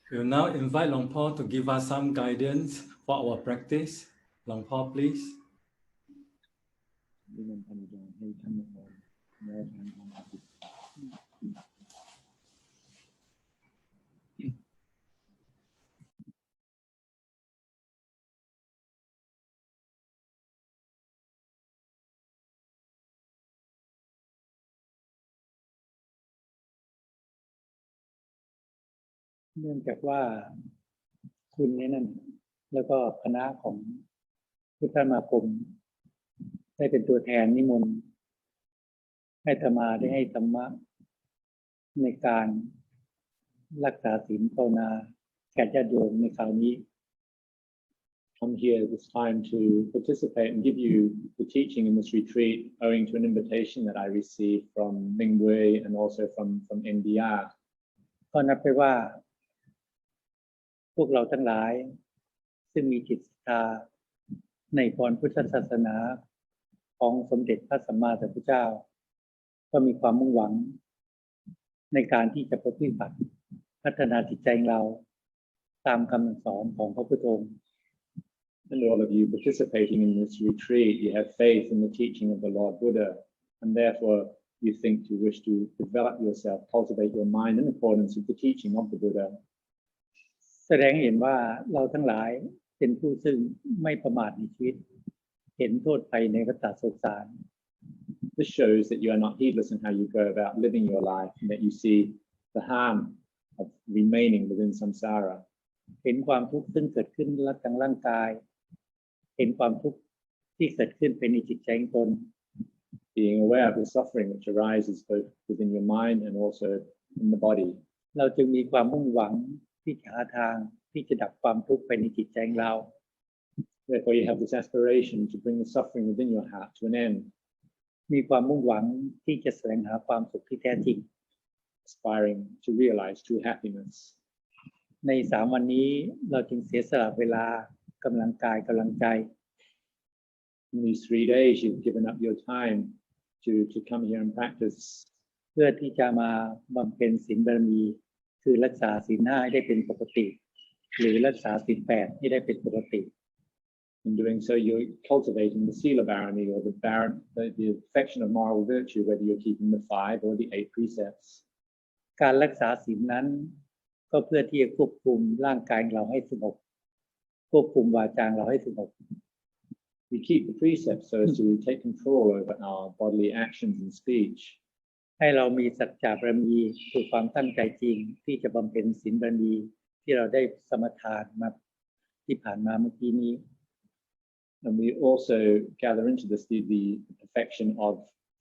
We'll now invite Luang Por to give us some guidance for our practice. Luang Por, please. เนื่องจากว่าคุณนี้นั่นแล้วก็คณะของพุทธสมาคมได้เป็นตัวแทนนิมนต์ให้อาตมาได้ให้ธรรมะในการรักษาศีลภาวนาแก่ญาติโยมในคราวนี้ Come here this time to participate and give you the teaching in this retreat, owing to an invitation that I received from Ming Wei and also from NDR. ก็นับไปว่าพวกเราทั้งหลายซึ่งมีจิตศรัทธาในพรพุทธศาสนาของสมเด็จพระสัมมาสัมพุทธเจ้าก็มีความมุ่งหวังในการที่จะประพฤติปฏิบัติพัฒนาจิตใจเราตามคำสอนของพระพุทธองค์ And all of you participating in this retreat, you have faith in the teaching of the Lord Buddha, and therefore you think you wish to develop yourself, cultivate your mind in accordance with the teaching of the Buddha. แสดงเห็นว่าเราทั้งหลายเป็นผู้ซึ่งไม่ประมาทในชีวิตเห็นโทษภัยในวัฏสงสาร This shows that you are not heedless in how you go about living your life, and that you see the harm of remaining within samsara. เห็นความทุกข์ซึ่งเกิดขึ้นทางร่างกายเห็นความทุกข์ที่เกิดขึ้นภายในจิตใจของตน Being aware of the suffering which arises both within your mind and also in the body. เราจึงมีความมุ่งหวังที่จะหาทางที่จะดับความทุกข์ภายในจิตใจของเรา Therefore you have this aspiration to bring the suffering within your heart to an end. มีความมุ่งหวังที่จะแสวงหาความสุขที่แท้จริง Aspiring to realize true happiness. ใน3 วันนี้เราจึงเสียสละเวลากำลังกายกำลังใจ In these 3 days you've given up your time to come here and practice. เพื่อที่จะมาบำเพ็ญศีลบารมีคือรักษาศีล 5ให้ได้เป็นปกติหรือรักษาศีล 8ให้ได้เป็นปกติ In doing so you're cultivating the sila barami or the perfection of moral virtue, whether you're keeping the 5 or the 8 precepts. การรักษาศีลนั้นก็เพื่อที่จะควบคุมร่างกายเราให้สงบควบคุมวาจาเราให้สงบ We keep the precepts so as to take control over our bodily actions and speech. ให้เรามีสัจจะบารมีคือความตั้งใจจริงที่จะบำเพ็ญศีลบารมีที่เราได้สมทานมาที่ผ่านมาเมื่อกี้นี้ And we also gather into this the perfection of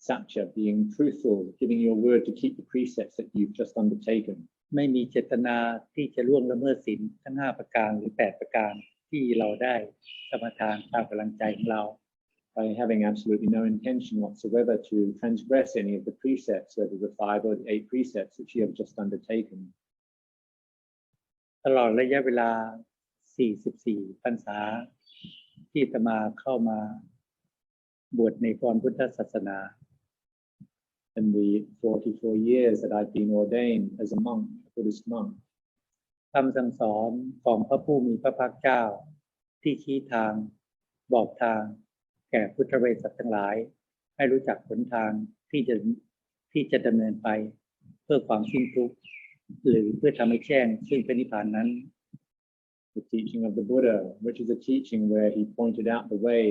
satya, being truthful, giving your word to keep the precepts that you've just undertaken. ไม่มีเจตนาที่จะล่วงละเมิดศีลทั้ง5ประการหรือ8ประการที่เราได้สมทานตามกำลังใจของเรา By having absolutely no intention whatsoever to transgress any of the precepts, whether the 5 or the 8 precepts which you have just undertaken. ตลอดระยะเวลา44พรรษาที่อาตมาเข้ามาบวชในพรพุทธศาสนา In the 44 years that I've been ordained as a monk, a Buddhist monk, คำสั่งสอนของพระผู้มีพระภาคเจ้าที่ชี้ทางบอกทางแก่พุทธบริษัททั้งหลายให้รู้จักหนทางที่จะดำเนินไปเพื่อความสิ้นทุกข์หรือเพื่อทำให้แจ้งซึ่งพระนิพพานนั้น the teaching of the Buddha, which is a teaching where he pointed out the way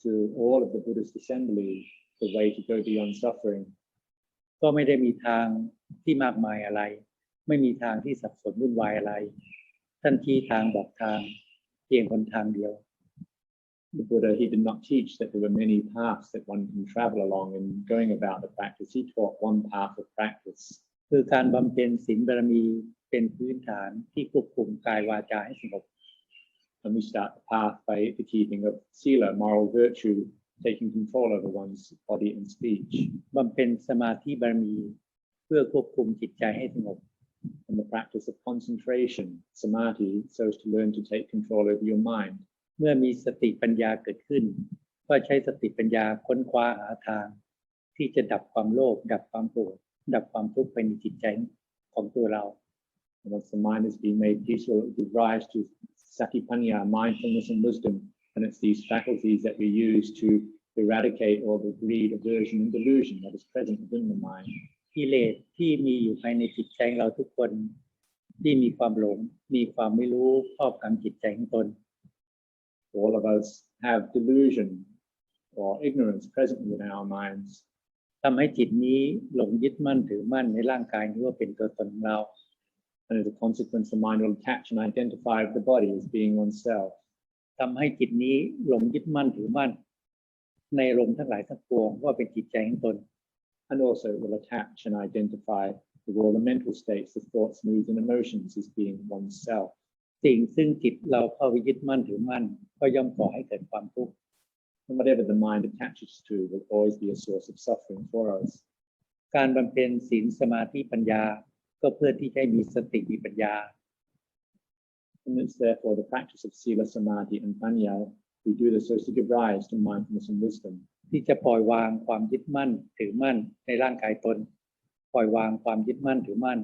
to all of the Buddhist assemblies, the way to go beyond suffering. ก็ไม่ได้มีทางที่มากมายอะไรไม่มีทางที่สับสนวุ่นวายอะไรท่านชี้ทางบอกทางเพียงหนทางเดียว The Buddha, he did not teach that there were many paths that one can travel along in going about the practice. He taught one path of practice. คือการบำเพ็ญศีลบารมีเป็นพื้นฐานที่ควบคุมกายวาจาให้สงบ And we start the path by the keeping of sila, moral virtue, taking control over one's body and speech. บำเพ็ญสมาธิบารมีเพื่อควบคุมจิตใจให้สงบ And the practice of concentration, samadhi, so as to learn to take control over your mind. เมื่อมีสติปัญญาเกิดขึ้นก็ใช้สติปัญญาค้นคว้าหาทางที่จะดับความโลภดับความโกรธดับความทุกข์ภายในจิตใจของตัวเรา And once the mind has been made peaceful, it gives rise to satipanya, mindfulness and wisdom. And it's these faculties that we use to eradicate all the greed, aversion, and delusion that is present within the mind. กิเลสที่มีอยู่ภายในจิตใจของเราทุกคนที่มีความหลงมีความไม่รู้ครอบงำจิตใจของตน All of us have delusion or ignorance present within our minds. ทำให้จิตนี้หลงยึดมั่นถือมั่นในร่างกายนี้ว่าเป็นตัวตนของเรา And as a consequence, the mind will attach and identify with the body as being oneself. ทำให้จิตนี้หลงยึดมั่นถือมั่นในอารมณ์ทั้งหลายทั้งปวงว่าเป็นจิตใจของตน And also it will attach and identify with all the mental states, the thoughts, moods, and emotions as being oneself. สิ่งซึ่งจิตเราเข้าไปยึดมั่นถือมั่นก็ย่อมก่อให้เกิดความทุกข์ And whatever the mind attaches to will always be a source of suffering for us. การบำเพ็ญศีลสมาธิปัญญาก็เพื่อที่จะให้มีสติมีปัญญา And it's therefore the practice of sila, samadhi, and panya. We do this so as to give rise to mindfulness and wisdom. ที่จะปล่อยวางความยึดมั่นถือมั่นในร่างกายตนปล่อยวางความยึดมั่นถือมั่น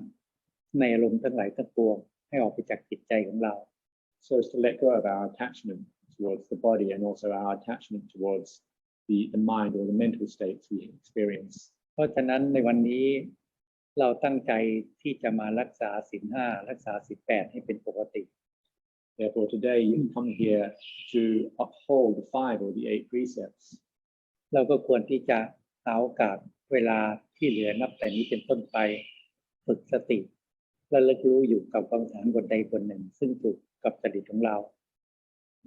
ในอารมณ์ทั้งหลายทั้งปวงให้ออกไปจากจิตใจของเรา So as to let go of our attachment towards the body and also our attachment towards the mind or the mental states we experience. เพราะฉะนั้นในวันนี้เราตั้งใจที่จะมารักษาศีล 5รักษาศีล 8ให้เป็นปกติ Therefore today you come here to uphold the 5 or the 8 precepts. เราก็ควรที่จะหาโอกาสเวลาที่เหลือนับแต่นี้เป็นต้นไปฝึกสติและระลึกรู้อยู่กับกรรมฐานบทใดบทหนึ่งซึ่งถูกกับจริตของเรา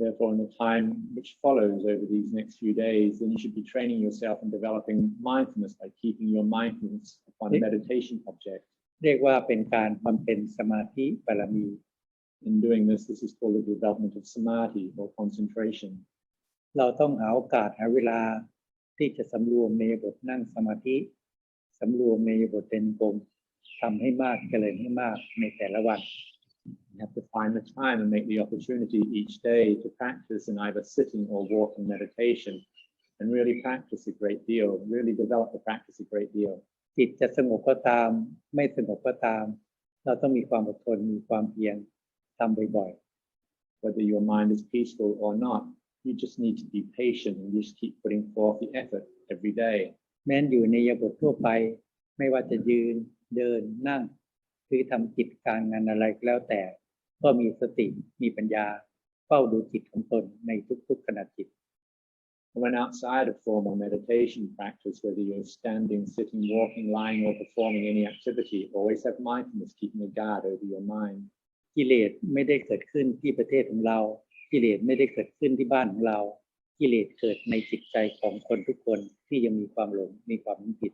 Therefore, in the time which follows over these next few days, then you should be training yourself and developing mindfulness by keeping your mindfulness upon a meditation object. เรียกว่าเป็นการบำเพ็ญสมาธิบารมี In doing this, this is called the development of samadhi or concentration. เราต้องหาโอกาสหาเวลาที่จะสำรวมในบทนั่งสมาธิสำรวมในบทเป็นกลมทำให้มากเจริญให้มากในแต่ละวัน You have to find the time and make the opportunity each day to practice in either sitting or walking meditation and really practice a great deal, really develop the practice a great deal. จิตจะสงบก็ตามไม่สงบก็ตามเราต้องมีความอดทนมีความเพียรทำบ่อย Whether your mind is peaceful or not, you just need to be patient and just keep putting forth the effort every day. ๆแม้นอยู่ในอิริยาบถทั่วไปไม่ว่าจะยืนเดินนั่งหรือทำกิจการงานอะไรก็แล้วแต่ก็มีสติมีปัญญาเฝ้าดูจิตของตนในทุกๆขณะจิต When outside of formal meditation practice, whether you're standing, sitting, walking, lying, or performing any activity, always have mindfulness, keeping a guard over your mind. กิเลสไม่ได้เกิดขึ้นที่ประเทศของเรากิเลสไม่ได้เกิดขึ้นที่บ้านของเรากิเลสเกิดในจิตใจของคนทุกคนที่ยังมีความหลงมีความผิด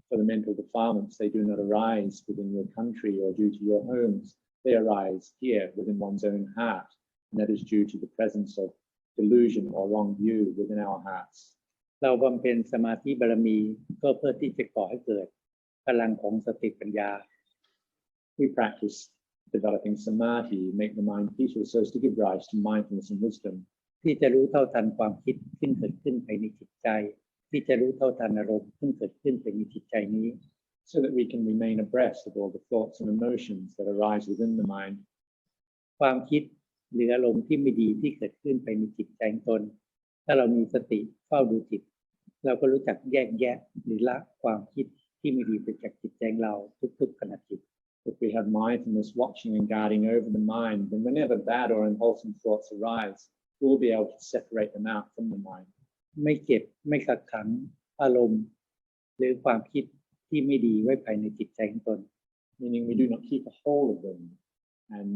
For the mental defilements, they do not arise within your country or due to your homes. They arise here within one's own heart, and that is due to the presence of delusion or wrong view within our hearts. เราบำเพ็ญสมาธิบารมีก็เพื่อที่จะก่อให้เกิดพลังของสติปัญญา We practice developing samadhi, make the mind peaceful so as to give rise to mindfulness and wisdom. ที่จะรู้เท่าทันความคิดขึ้นเกิดขึ้นภายในจิตใจที่จะรู้เท่าทันอารมณ์ขึ้นเกิดขึ้นภายในจิตใจนี้ so that we can remain abreast of all the thoughts and emotions that arise within the mind. ความคิดหรืออารมณ์ที่ไม่ดีที่เกิดขึ้นภายในจิตใจของตนถ้าเรามีสติเฝ้าดูจิตเราก็รู้จักแยกแยะหรือละความคิดที่ไม่ดีไปจากจิตใจเราทุกๆขณะจิต If we have mindfulness watching and guarding over the mind, then whenever bad or unwholesome thoughts arise, we'll be able to separate them out from the mind. ไม่เก็บไม่กักขังอารมณ์หรือความคิดที่ไม่ดีไว้ภายในจิตใจของตน Meaning we do not keep a hold of them and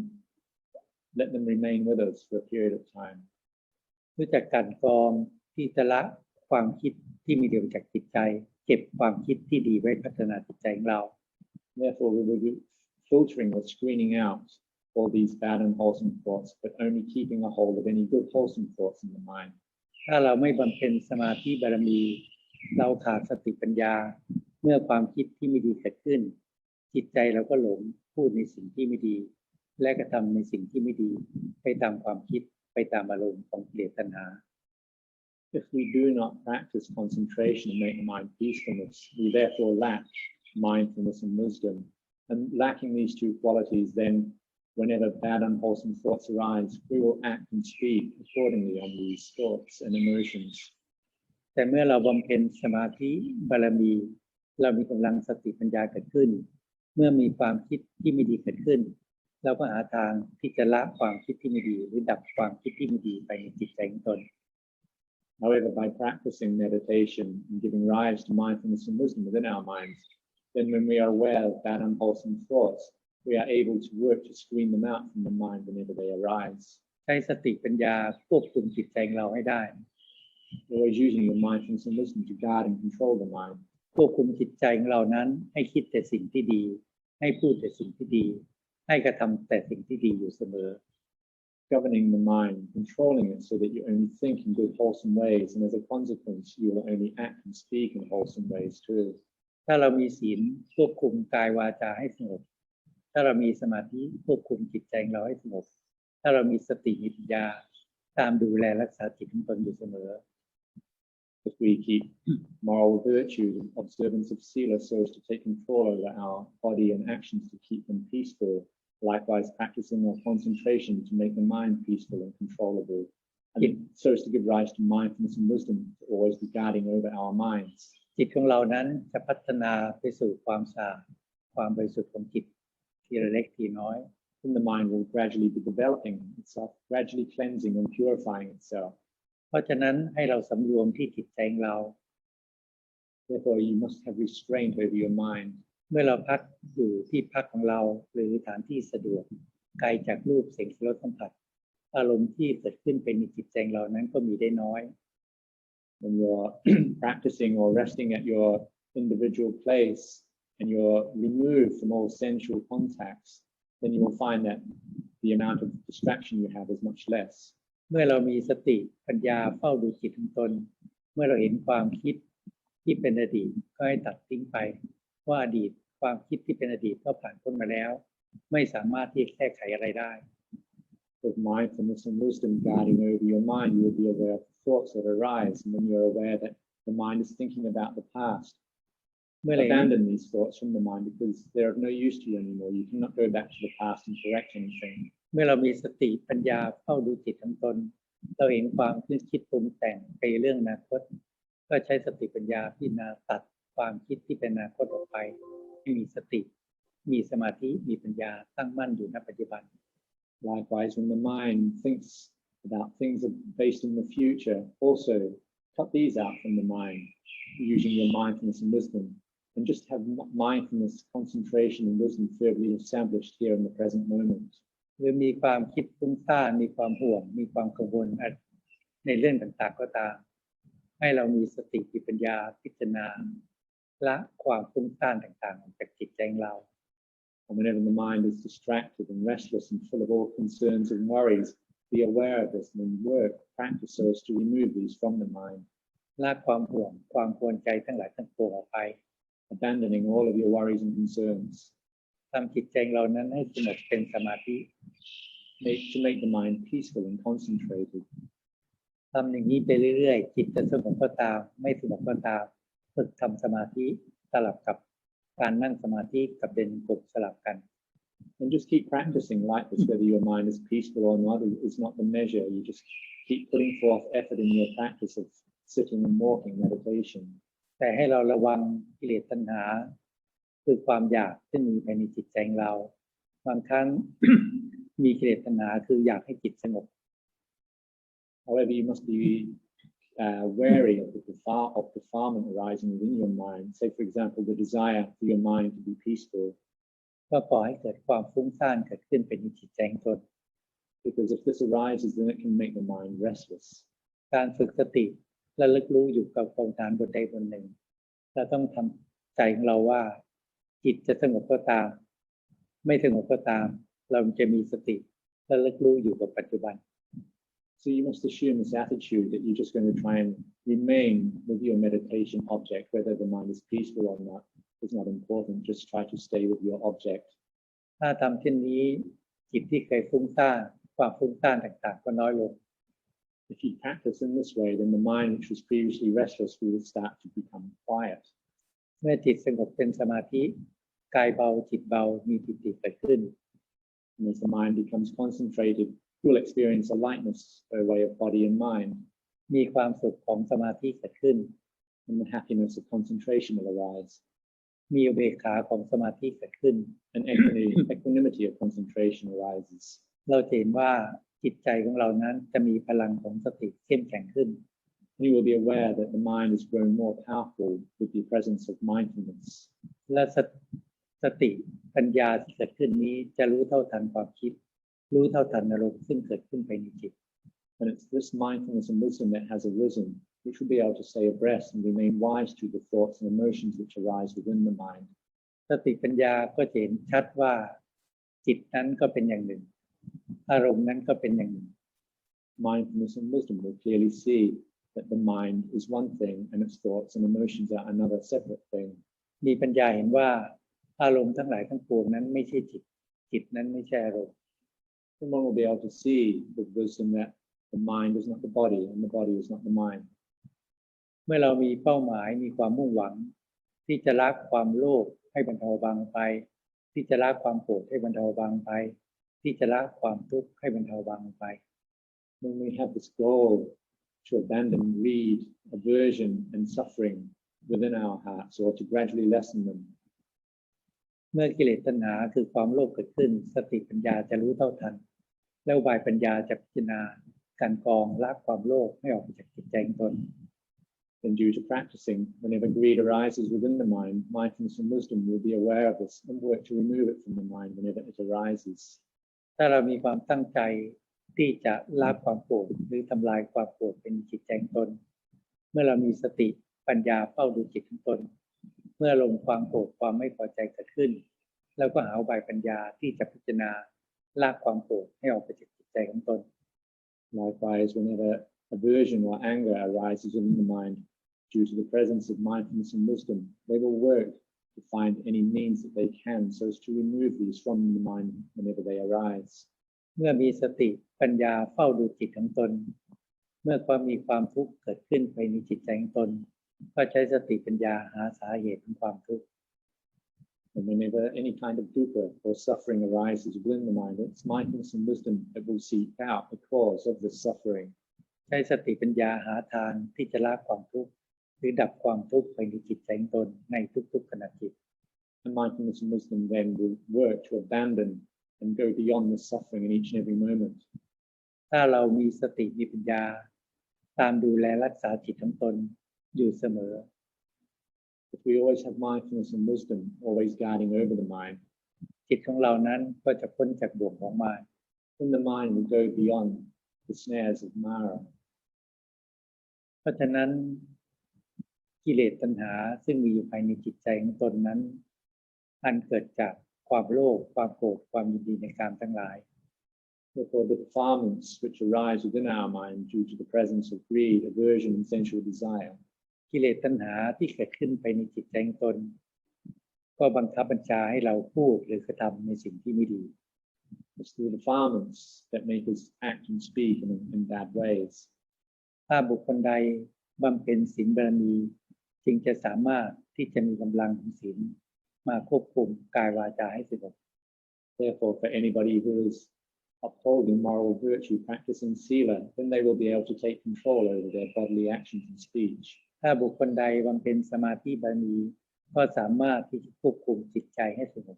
let them remain with us for a period of time. รู้จักการกรองที่จะละความคิดที่ไม่ดีจากจิตใจเก็บความคิดที่ดีไว้พัฒนาจิตใจของเรา Therefore, we will be filtering or screening out all these bad and wholesome thoughts, but only keeping a hold of any good wholesome thoughts in the mind. ถ้าเราไม่บำเพ็ญสมาธิบารมีเราขาดสติปัญญาเมื่อความคิดที่ไม่ดีเกิดขึ้นจิตใจเราก็หลงพูดในสิ่งที่ไม่ดีและกระทำในสิ่งที่ไม่ดีไปตามความคิดไปตามอารมณ์ของกิเลสตัณหา If we do not practice concentration and make the mind peacefulness, we therefore lack mindfulness and wisdom, And lacking these two qualities, then whenever bad, unwholesome thoughts arise, we will act and speak accordingly on these thoughts and emotions. แต่เมื่อเราบำเพ็ญสมาธิบารมีเรามีกำลังสติปัญญาเกิดขึ้นเมื่อมีความคิดที่ไม่ดีเกิดขึ้นเราก็หาทางที่จะละความคิดที่ไม่ดีหรือดับความคิดที่ไม่ดีไปในจิตใจของตน However, by practicing meditation and giving rise to mindfulness and wisdom within our minds, then when we are aware of bad, unwholesome thoughts, we are able to work to screen them out from the mind whenever they arise. ใช้สติปัญญาควบคุมจิตใจของเราให้ได้ Always using your mindfulness and wisdom to guard and control the mind. ควบคุมจิตใจของเรานั้นให้คิดแต่สิ่งที่ดีให้พูดแต่สิ่งที่ดีให้กระทำแต่สิ่งที่ดีอยู่เสมอ Governing the mind, controlling it so that you only think in good, wholesome ways, and as a consequence, you will only act and speak in wholesome ways too. ถ้าเรามีศีลควบคุมกายวาจาให้สงบถ้าเรามีสมาธิควบคุมจิตใจของเราให้สงบถ้าเรามีสติมีปัญญาตามดูแลรักษาจิตของตนอยู่เสมอ If we keep moral virtues and observance of sila so as to take control over our body and actions to keep them peaceful, likewise practicing our concentration to make the mind peaceful and controllable, and so as to give rise to mindfulness and wisdom to always be guarding over our minds. จิตของเรานั้นจะพัฒนาไปสู่ความสะอาดความบริสุทธิ์ของจิตทีละเล็กทีน้อย Then the mind will gradually be developing itself, gradually cleansing and purifying itself. เพราะฉะนั้นให้เราสำรวมที่จิตใจของเรา Therefore, you must have restraint over your mind. เมื่อเราพักอยู่ที่พักของเราหรือฐานที่สะดวกไกลจากรูปเสียงรสสัมผัสอารมณ์ที่เกิดขึ้นเป็นในจิตใจเรานั้นก็มีได้น้อย When you're practicing or resting at your individual place and you're removed from all sensual contacts, then you will find that the amount of distraction you have is much less. เมื่อเรามีสติปัญญาเฝ้าดูจิตของตนเมื่อเราเห็นความคิดที่เป็นอดีตก็ให้ตัดทิ้งไปว่าอดีตความคิดที่เป็นอดีตก็ผ่านพ้นมาแล้วไม่สามารถที่จะแก้ไขอะไรได้ With mindfulness and wisdom guiding over your mind, you will be aware of the thoughts that arise, and when you're aware that the mind is thinking about the past, abandon these thoughts from the mind because they're of no use to you anymore. You cannot go back to the past and correct anything. เมื่อเรามีสติปัญญาเฝ้าดูจิตของตนเราเห็นความคิดปรุงแต่งไปเรื่องอนาคตก็ใช้สติปัญญาพิจารณาตัดความคิดที่เป็นอนาคตออกไปให้มีสติมีสมาธิมีปัญญาตั้งมั่นอยู่ณปัจจุบัน Likewise, when the mind thinks about things based in the future, also cut these out from the mind using your mindfulness and wisdom, and just have mindfulness, concentration, and wisdom firmly established here in the present moment. หรือมีความคิดฟุ้งซ่านมีความห่วงมีความกังวลในเรื่องต่างๆก็ตามให้เรามีสติปัญญาพิจารณาละความฟุ้งซ่านต่างๆออกจากจิตใจของเรา And whenever the mind is distracted and restless and full of all concerns and worries, be aware of this and then work, practice so as to remove these from the mind. ละความห่วงความกังวลใจทั้งหลายทั้งปวงออกไป Abandoning all of your worries and concerns. ทำจิตใจเรานั้นให้สงบเป็นสมาธิ To make the mind peaceful and concentrated. ทำอย่างนี้ไปเรื่อยๆจิตจะสงบก็ตามไม่สงบก็ตามฝึกทำสมาธิสลับกับการนั่งสมาธิกับเดินจงกรมสลับกัน And just keep practicing like this, whether your mind is peaceful or not is not the measure. You just keep putting forth effort in your practice of sitting and walking meditation. แต่ให้เราระวังกิเลสตัณหาคือความอยากที่มีภายในจิตใจของเราบางครั้ง มีกิเลสตัณหาคืออยากให้จิตสงบ However, you must be wary of the defilement arising within your mind. Say, for example, the desire for your mind to be peaceful. ก็ปล่อยให้เกิดความฟุ้งซ่านเกิดขึ้นเป็นในจิตใจของตน Because if this arises, then it can make the mind restless. การฝึกสติและระลึกรู้อยู่กับกรรมฐานบทใดบทหนึ่งเราต้องทำใจของเราว่าจิตจะสงบก็ตามไม่สงบก็ตามเราจะมีสติและระลึกรู้อยู่กับปัจจุบัน So you must assume this attitude that you're just going to try and remain with your meditation object, whether the mind is peaceful or not is not important. Just try to stay with your object. ถ้าทำเช่นนี้จิตที่เคยฟุ้งซ่านความฟุ้งซ่านต่างๆก็น้อยลง If you practice in this way, then the mind which was previously restless will start to become quiet. เมื่อจิตสงบเป็นสมาธิ กายเบาจิตเบามีปิติเกิดขึ้น And as the mind becomes concentrated, you'll experience a lightness by way of body and mind. มีความสุขของสมาธิเกิดขึ้น And the happiness of concentration will arise. มีอุเบกขาของสมาธิเกิดขึ้น And equanimity of concentration arises. เราจะเห็นว่าจิตใจของเรานั้นจะมีพลังของสติเข้มแข็งขึ้น You will be aware that the mind has grown more powerful with the presence of mindfulness. และสติปัญญาที่เกิดขึ้นนี้จะรู้เท่าทันความคิดรู้เท่าทันอารมณ์ซึ่งเกิดขึ้นภายในจิต And it's this mindfulness and wisdom that has arisen, which will be able to stay abreast and remain wise to the thoughts and emotions which arise within the mind. สติปัญญาก็จะเห็นชัดว่าจิตนั้นก็เป็นอย่างหนึ่งอารมณ์นั้นก็เป็นอย่างหนึ่ง Mindfulness and wisdom will clearly see that the mind is one thing and its thoughts and emotions are another separate thing. มีปัญญาเห็นว่าอารมณ์ทั้งหลายทั้งปวงนั้นไม่ใช่จิตจิตนั้นไม่ใช่อารมณ์ And one will be able to see with wisdom that the mind is not the body and the body is not the mind. เมื่อเรามีเป้าหมายมีความมุ่งหวังที่จะละความโลภให้บรรเทาเบาไปที่จะละความโกรธให้บรรเทาเบาไปที่จะละความทุกข์ให้บรรเทาเบาไป When we have this goal to abandon greed, aversion and suffering within our hearts or to gradually lessen them, เมื่อกิเลสตัณหาคือความโลภเกิดขึ้นสติปัญญาจะรู้เท่าทันแล้วอุบายปัญญาจะพิจารณาการกองละความโลภให้ออกไปจากจิตใจของตน then due to practicing, whenever greed arises within the mind, mindfulness and wisdom will be aware of this and work to remove it from the mind whenever it arises. ถ้าเรามีความตั้งใจที่จะละความโกรธหรือทำลายความโกรธเป็นจิตใจของตนเมื่อเรามีสติปัญญาเฝ้าดูจิตของตนเมื่อลงความโกรธความไม่พอใจเกิดขึ้นแล้วก็หาอุบายปัญญาที่จะพิจารณาละความโกรธให้ออกไปจากจิตใจของตน Likewise, whenever aversion or anger arises within the mind, due to the presence of mindfulness and wisdom, they will work to find any means that they can so as to remove these from the mind whenever they arise. เมื่อมีสติปัญญาเฝ้าดูจิตของตนเมื่อความมีความทุกข์เกิดขึ้นภายในจิตใจของตนก็ใช้สติปัญญาหาสาเหตุของความทุกข์ And whenever any kind of dukkha or suffering arises within the mind, it's mindfulness and wisdom that will seek out the cause of this suffering. ใช้สติปัญญาหาทางที่จะละความทุกข์หรือดับความทุกข์ภายในจิตใจของตนในทุกๆขณะจิต And mindfulness and wisdom then will work to abandon and go beyond the suffering in each and every moment. ถ้าเรามีสติมีปัญญาตามดูแลรักษาจิตของตนอยู่เสมอ If we always have mindfulness and wisdom, always guarding over the mind, จิตของเรานั้นก็จะพ้นจากบ่วงของมาร then the mind will go beyond the snares of Mara. เพราะฉะนั้นกิเลสตัณหาซึ่งมีอยู่ภายในจิตใจของตนนั้นอันเกิดจากความโลภความโกรธความยินดีในกามทั้งหลาย Therefore, the defilements which arise within our mind due to the presence of greed, aversion, and sensual desire, กิเลสตัณหาที่เกิดขึ้นภายในจิตใจของตนก็บังคับบัญชาให้เราพูดหรือกระทำในสิ่งที่ไม่ดี it's the defilements that make us act and speak in bad ways. ถ้าบุคคลใดบำเพ็ญศีลบารมีจึงจะสามารถที่จะมีกำลังของศีลมาควบคุมกายวาจาให้สงบ Therefore, for anybody who is upholding moral virtue, practicing sila, then they will be able to take control over their bodily actions and speech. ถ้าบุคคลใดบำเพ็ญสมาธิบารมีก็สามารถที่จะควบคุมจิตใจให้สงบ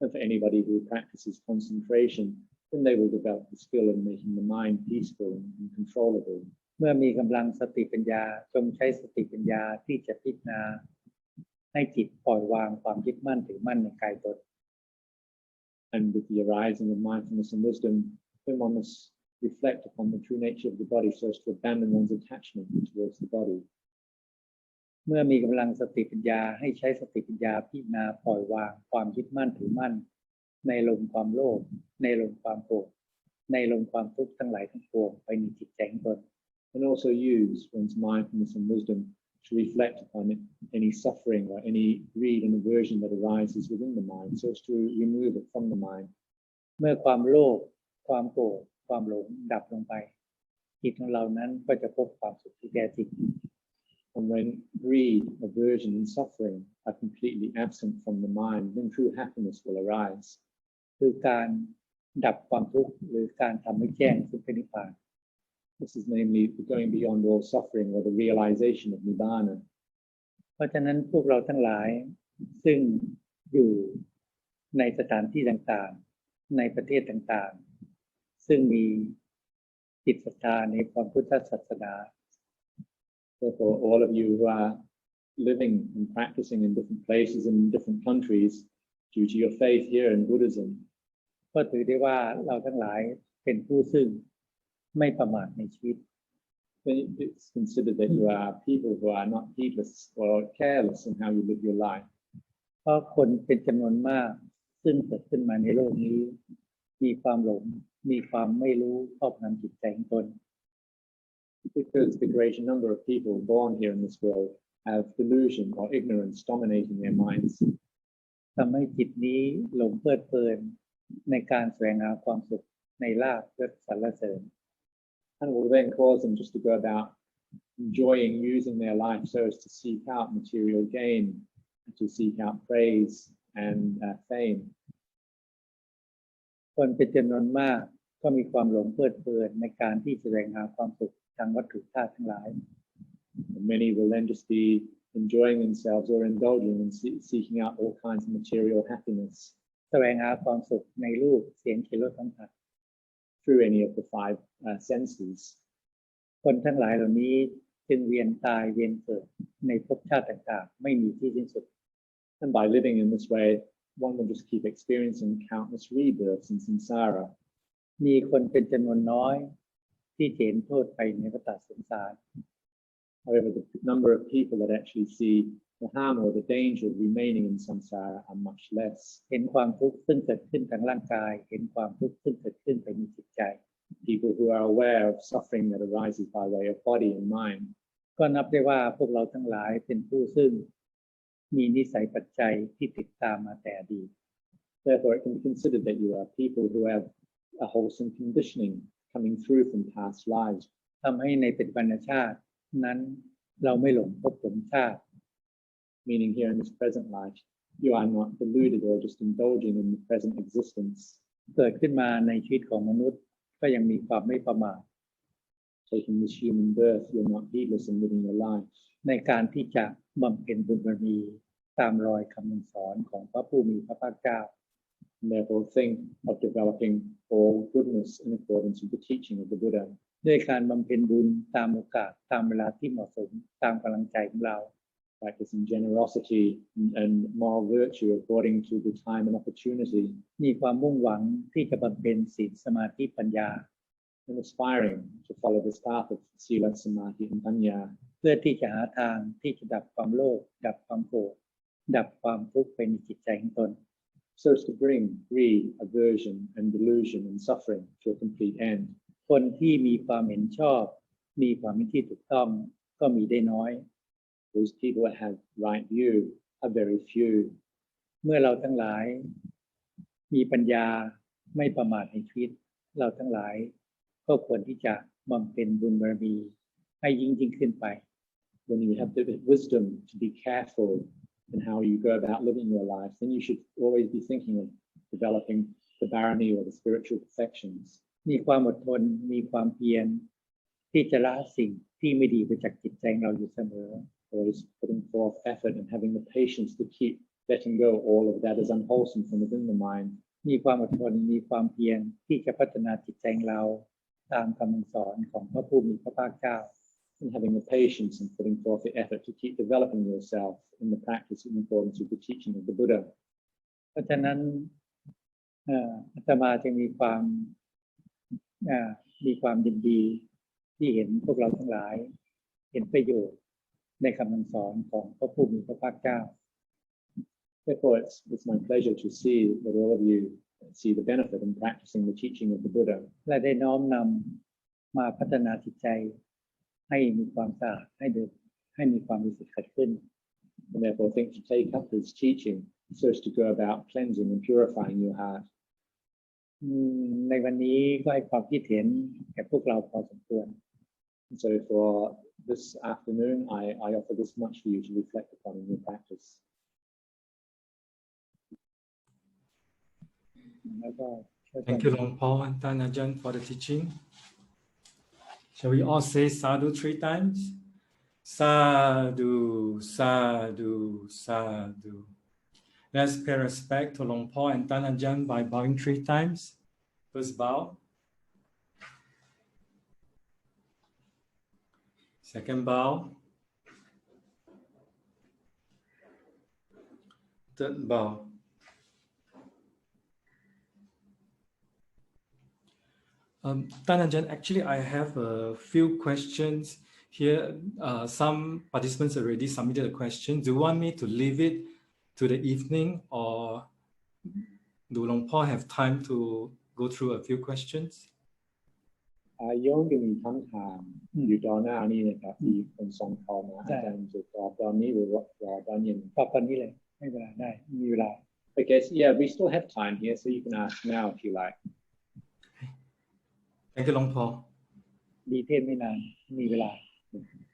And for anybody who practices concentration, then they will develop the skill in making the mind peaceful and controllable. เมื่อมีกำลังสติปัญญาจงใช้สติปัญญาที่จะพิจารณาให้จิตปล่อยวางความยึดมั่นถือมั่นในกายตน And with the arising of mindfulness and wisdom, then one must reflect upon the true nature of the body so as to abandon one's attachment towards the body. เมื่อมีกำลังสติปัญญาให้ใช้สติปัญญาพิจารณาปล่อยวางความยึดมั่นถือมั่นในลมความโลภในลมความโกรธในลมความทุกข์ทั้งหลายทั้งปวงไปในจิตใจของตน And also use one's mindfulness and wisdom to reflect upon any suffering or any greed and aversion that arises within the mind so as to remove it from the mind. เมื่อความโลภความโกรธความหลงดับลงไปจิตของเรานั้นก็จะพบความสุขที่แท้จริง And when greed, aversion, and suffering are completely absent from the mind, then true happiness will arise. คือการดับความทุกข์หรือการทำให้แจ้งซึ่งเป็นนิพพาน This is namely the going beyond all suffering or the realization of Nibbana. เพราะฉะนั้นพวกเราทั้งหลายซึ่งอยู่ในสถานที่ต่างๆในประเทศต่างๆซึ่งมีจิตศรัทธาในความพุทธศาสนา Therefore, all of you who are living and practicing in different places and in different countries due to your faith here in Buddhism, ก็ถือได้ว่าเราทั้งหลายเป็นผู้ซึ่งไม่ประมาทในชีวิต then it's considered that you are people who are not heedless or careless in how you live your life. เพราะคนเป็นจำนวนมากซึ่งเกิดขึ้นมาในโลกนี้มีความหลงมีความไม่รู้ครอบงำจิตใจของตน Because the great number of people born here in this world have delusion or ignorance dominating their minds. ทำให้จิตนี้หลงเพลิดเพลินในการแสวงหาความสุขในลาภยศสรรเสริญ And will then cause them just to go about enjoying using their life so as to seek out material gain, to seek out praise and fame. คนเป็นจำนวนมากก็มีความหลงเพลิดเพลินในการที่แสวงหาความสุขทางวัตถุธาตุทั้งหลาย And many will then just be enjoying themselves or indulging and seeking out all kinds of material happiness แสวงหาความสุขในรูปเสียงกลิ่นรสสัมผัส through any of the five senses. คนทั้งหลายเหล่านี้จึงเวียนตายเวียนเกิดในภพชาติต่างๆไม่มีที่สิ้นสุด And by living in this way, one will just keep experiencing countless rebirths in samsara. มีคนเป็นจำนวนน้อยที่เห็นโทษไปในวัฏสงสาร However, the number of people that actually see the harm or the danger of remaining in samsara are much less. เห็นความทุกข์ซึ่งเกิดขึ้นทางร่างกายเห็นความทุกข์ซึ่งเกิดขึ้นไปในจิตใจ People who are aware of suffering that arises by way of body and mind. ก็นับได้ว่าพวกเราทั้งหลายเป็นผู้ซึ่งมีนิสัยปัจจัยที่ติดตามมาแต่อดีต Therefore, it can be considered that you are people who have a wholesome conditioning coming through from past lives. ทำให้ในปัจจุบันชาตินั้นเราไม่หลงภพหลงชาติ Meaning here in this present life, you are not deluded or just indulging in the present existence. เกิดขึ้นมาในชีวิตของมนุษย์ก็ยังมีความไม่ประมาท Taking this human birth, you're not heedless in living your life. ในการที่จะบำเพ็ญบุญบารมีตามรอยคำสอนของพระผู้มีพระภาคเจ้า And therefore, think of developing all goodness in accordance with the teaching of the Buddha. ด้วยการบำเพ็ญบุญตามโอกาสตามเวลาที่เหมาะสมตามกำลังใจของเรา Practicing generosity and moral virtue according to the time and opportunity. มีความมุ่งหวังที่จะบำเพ็ญศีลสมาธิปัญญา And aspiring to follow this path of sila, samadhi, and panya. เพื่อที่จะหาทางที่จะดับความโลภดับความโกรธดับความทุกข์ไปในจิตใจของตน So as to bring greed, aversion, and delusion and suffering to a complete end. คนที่มีความเห็นชอบมีความเห็นที่ถูกต้องก็มีได้น้อย Those people that have right view are very few. เมื่อเราทั้งหลายมีปัญญาไม่ประมาทในชีวิตเราทั้งหลายก็ควรที่จะบำเพ็ญบุญบารมีให้ยิ่งขึ้นไป When you have the wisdom to be careful in how you go about living your life, then you should always be thinking of developing the barani or the spiritual perfections. มีความอดทนมีความเพียรที่จะละสิ่งที่ไม่ดีไปจากจิตใจเราอยู่เสมอ Always putting forth effort and having the patience to keep letting go all of that is unwholesome from within the mind. มีความอดทนมีความเพียรที่จะพัฒนาจิตใจเราตามคำสอนของพระผู้มีพระภาคเจ้า And having the patience and putting forth the effort to keep developing yourself in the practice in accordance with the teaching of the Buddha. เพราะฉะนั้นอาตมาจึงมีความยินดีที่เห็นพวกเราทั้งหลายเห็นประโยชน์ในคำสอนของพระผู้มีพระภาคเจ้า Therefore, it's my pleasure to see that all of you see the benefit in practicing the teaching of the Buddha. และได้น้อมนำมาพัฒนาจิตใจให้มีความสะอาดให้มีความรู้สึกขัดขึ้น And therefore, think to take up his teaching so as to go about cleansing and purifying your heart. ในวันนี้ก็ให้ความคิดเห็นแก่พวกเราพอสมควร And so for this afternoon, I offer this much for you to reflect upon in your practice. แล้วก็ Thank you, Luang Por and Tan Ajahn, for the teaching. Shall we all say sadhu 3 times? Sadhu, sadhu, sadhu. Let's pay respect to Luang Por and Tan Ajahn by bowing 3 times. First bow. Second bow. Third bow. Tan Ajahn, actually, I have a few questions here. Some participants already submitted a question. Do you want me to leave it to the evening, or do Luang Por have time to go through a few questions? โยมจะมีคำถามอยู่ตอนหน้านี้นะครับที่คนส่งเข้ามาอาจารย์จะตอบตอนนี้หรือว่ารอตอนเย็น ตอบตอนนี้เลยไม่เป็นไรได้มีเวลา I guess, yeah, we still have time here, so you can ask now if you like. Thank you, Luang Por. ดีเทศไม่นานมีเวลา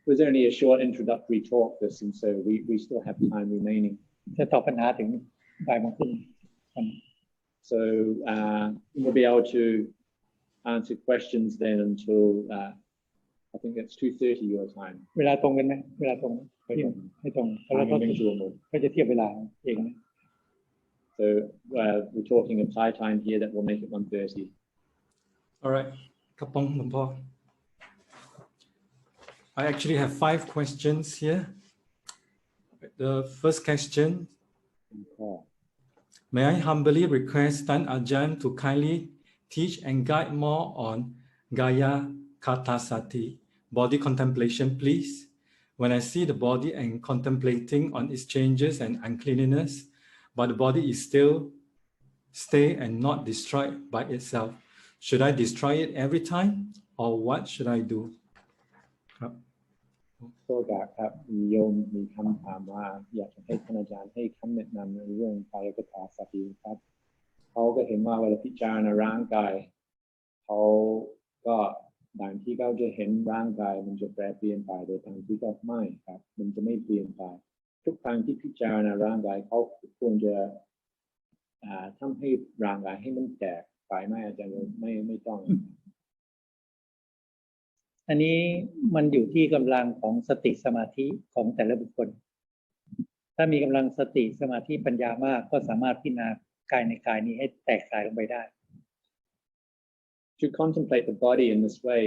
It was only a short introductory talk, this, and so we still have time remaining. จะตอบปัญหาถึงบ่ายโมงครึ่ง So we'll be able to answer questions then until I think that's 2:30 your time. เวลาตรงกันไหมเวลาตรงไม่ตรงแล้วก็จะเทียบเวลาเองนะ So we're talking of Thai time here that will make it 1:30. All right, Kapong Luang Por. I actually have 5 questions here. The first question, may I humbly request Tan Ajahn to kindly teach and guide more on Gaya Katasati, body contemplation, please. When I see the body and contemplating on its changes and uncleanliness, but the body is still stay and not destroyed by itself. Should I destroy it every time, or what should I do? ก็ครับโยมมีคำถามว่าอยากจะให้ท่านอาจารย์ให้คำแนะนำในเรื่องกายคตาสติครับเขาก็เห็นว่าเวลาพิจารณาร่างกายเขาก็บางที่เขาจะเห็นร่างกายมันจะแปรเปลี่ยนไปโดยบางที่ก็ไม่ครับมันจะไม่เปลี่ยนไปทุกครั้งที่พิจารณาร่างกายเขาควรจะทำให้ร่างกายให้มันแตกไปไม่อาจารย์ไม่ต้อง อันนี้มันอยู่ที่กำลังของสติสมาธิของแต่ละบุคคลถ้ามีกำลังสติสมาธิปัญญามากก็สามารถพิจารณากายในกายนี้ให้แตกสายลงไปได้ To contemplate the body in this way,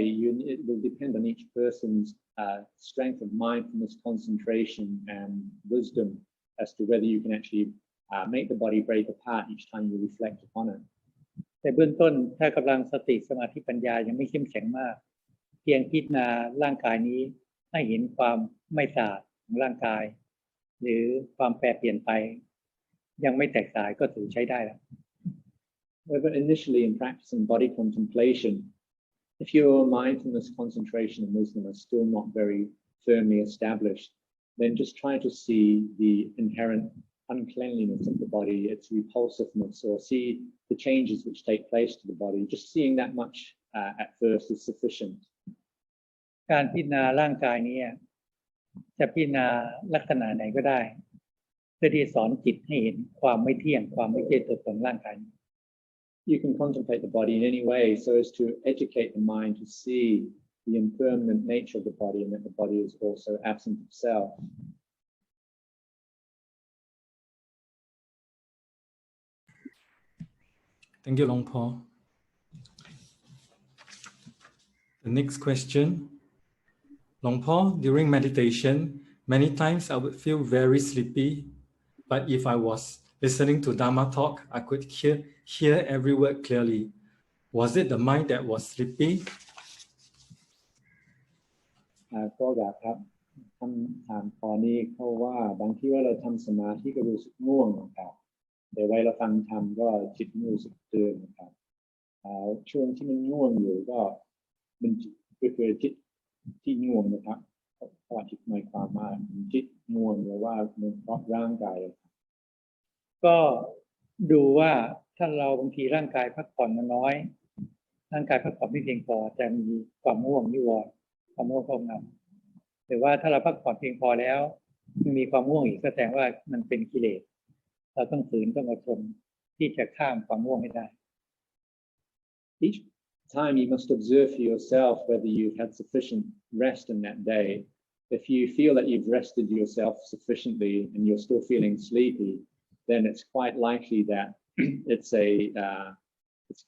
it will depend on each person's strength of mindfulness, concentration, and wisdom as to whether you can actually make the body break apart each time you reflect upon it. แต่เบื้องต้นถ้ากำลังสติสมาธิปัญญายังไม่เข้มแข็งมากเพียงพิจารณาร่างกายนี้ให้เห็นความไม่สะอาดของร่างกายหรือความแปรเปลี่ยนไปยังไม่แตกสายก็ถือใช้ได้แล้ว However, initially in practicing body contemplation, if your mindfulness, concentration, and wisdom are still not very firmly established, then just try to see the inherent uncleanliness of the body, its repulsiveness, or see the changes which take place to the body. Just seeing that much at first is sufficient. การพิจารณาร่างกายนี้จะพิจารณาลักษณะไหนก็ได้เพื่อที่สอนจิตให้เห็นความไม่เที่ยงความไม่ใช่ตัวตนร่างกาย You can contemplate the body in any way so as to educate the mind to see the impermanent nature of the body and that the body is also absent of self. Thank you, Luang Por. The next question. Luang Por, during meditation, many times I would feel very sleepy, but if I was listening to Dhamma Talk, I could hear every word clearly. Was it the mind that was sleepy? ก็ครับคำถามข้อนี้เขาว่าบางทีว่าเราทำสมาธิก็รู้สึกง่วงนะครับแต่เวลาเราฟังธรรมก็จิตรู้สึกตื่นนะครับช่วงที่มันง่วงอยู่ก็มันก็คือจิตที่ง่วงนะครับเพราะจิตหมายความว่าจิตง่วงหรือว่ามันเพราะร่างกายก็ดูว่าถ้าเราบางทีร่างกายพักผ่อนน้อยร่างกายพักผ่อนไม่เพียงพอแต่มีความง่วงนิวรณ์ความง่วงครอบง รือว่าถ้าเราพักผ่อนเพียงพอแล้วยังมีความง่วงอีกก็แสดงว่ามันเป็นกิเลสเราต้องฝืนต้องอดทนที่จะข้ามความง่วงให้ได้ Each time you must observe for yourself whether you've had sufficient rest in that day. If you feel that you've rested yourself sufficiently and you're still feeling sleepy, then it's quite likely that it's a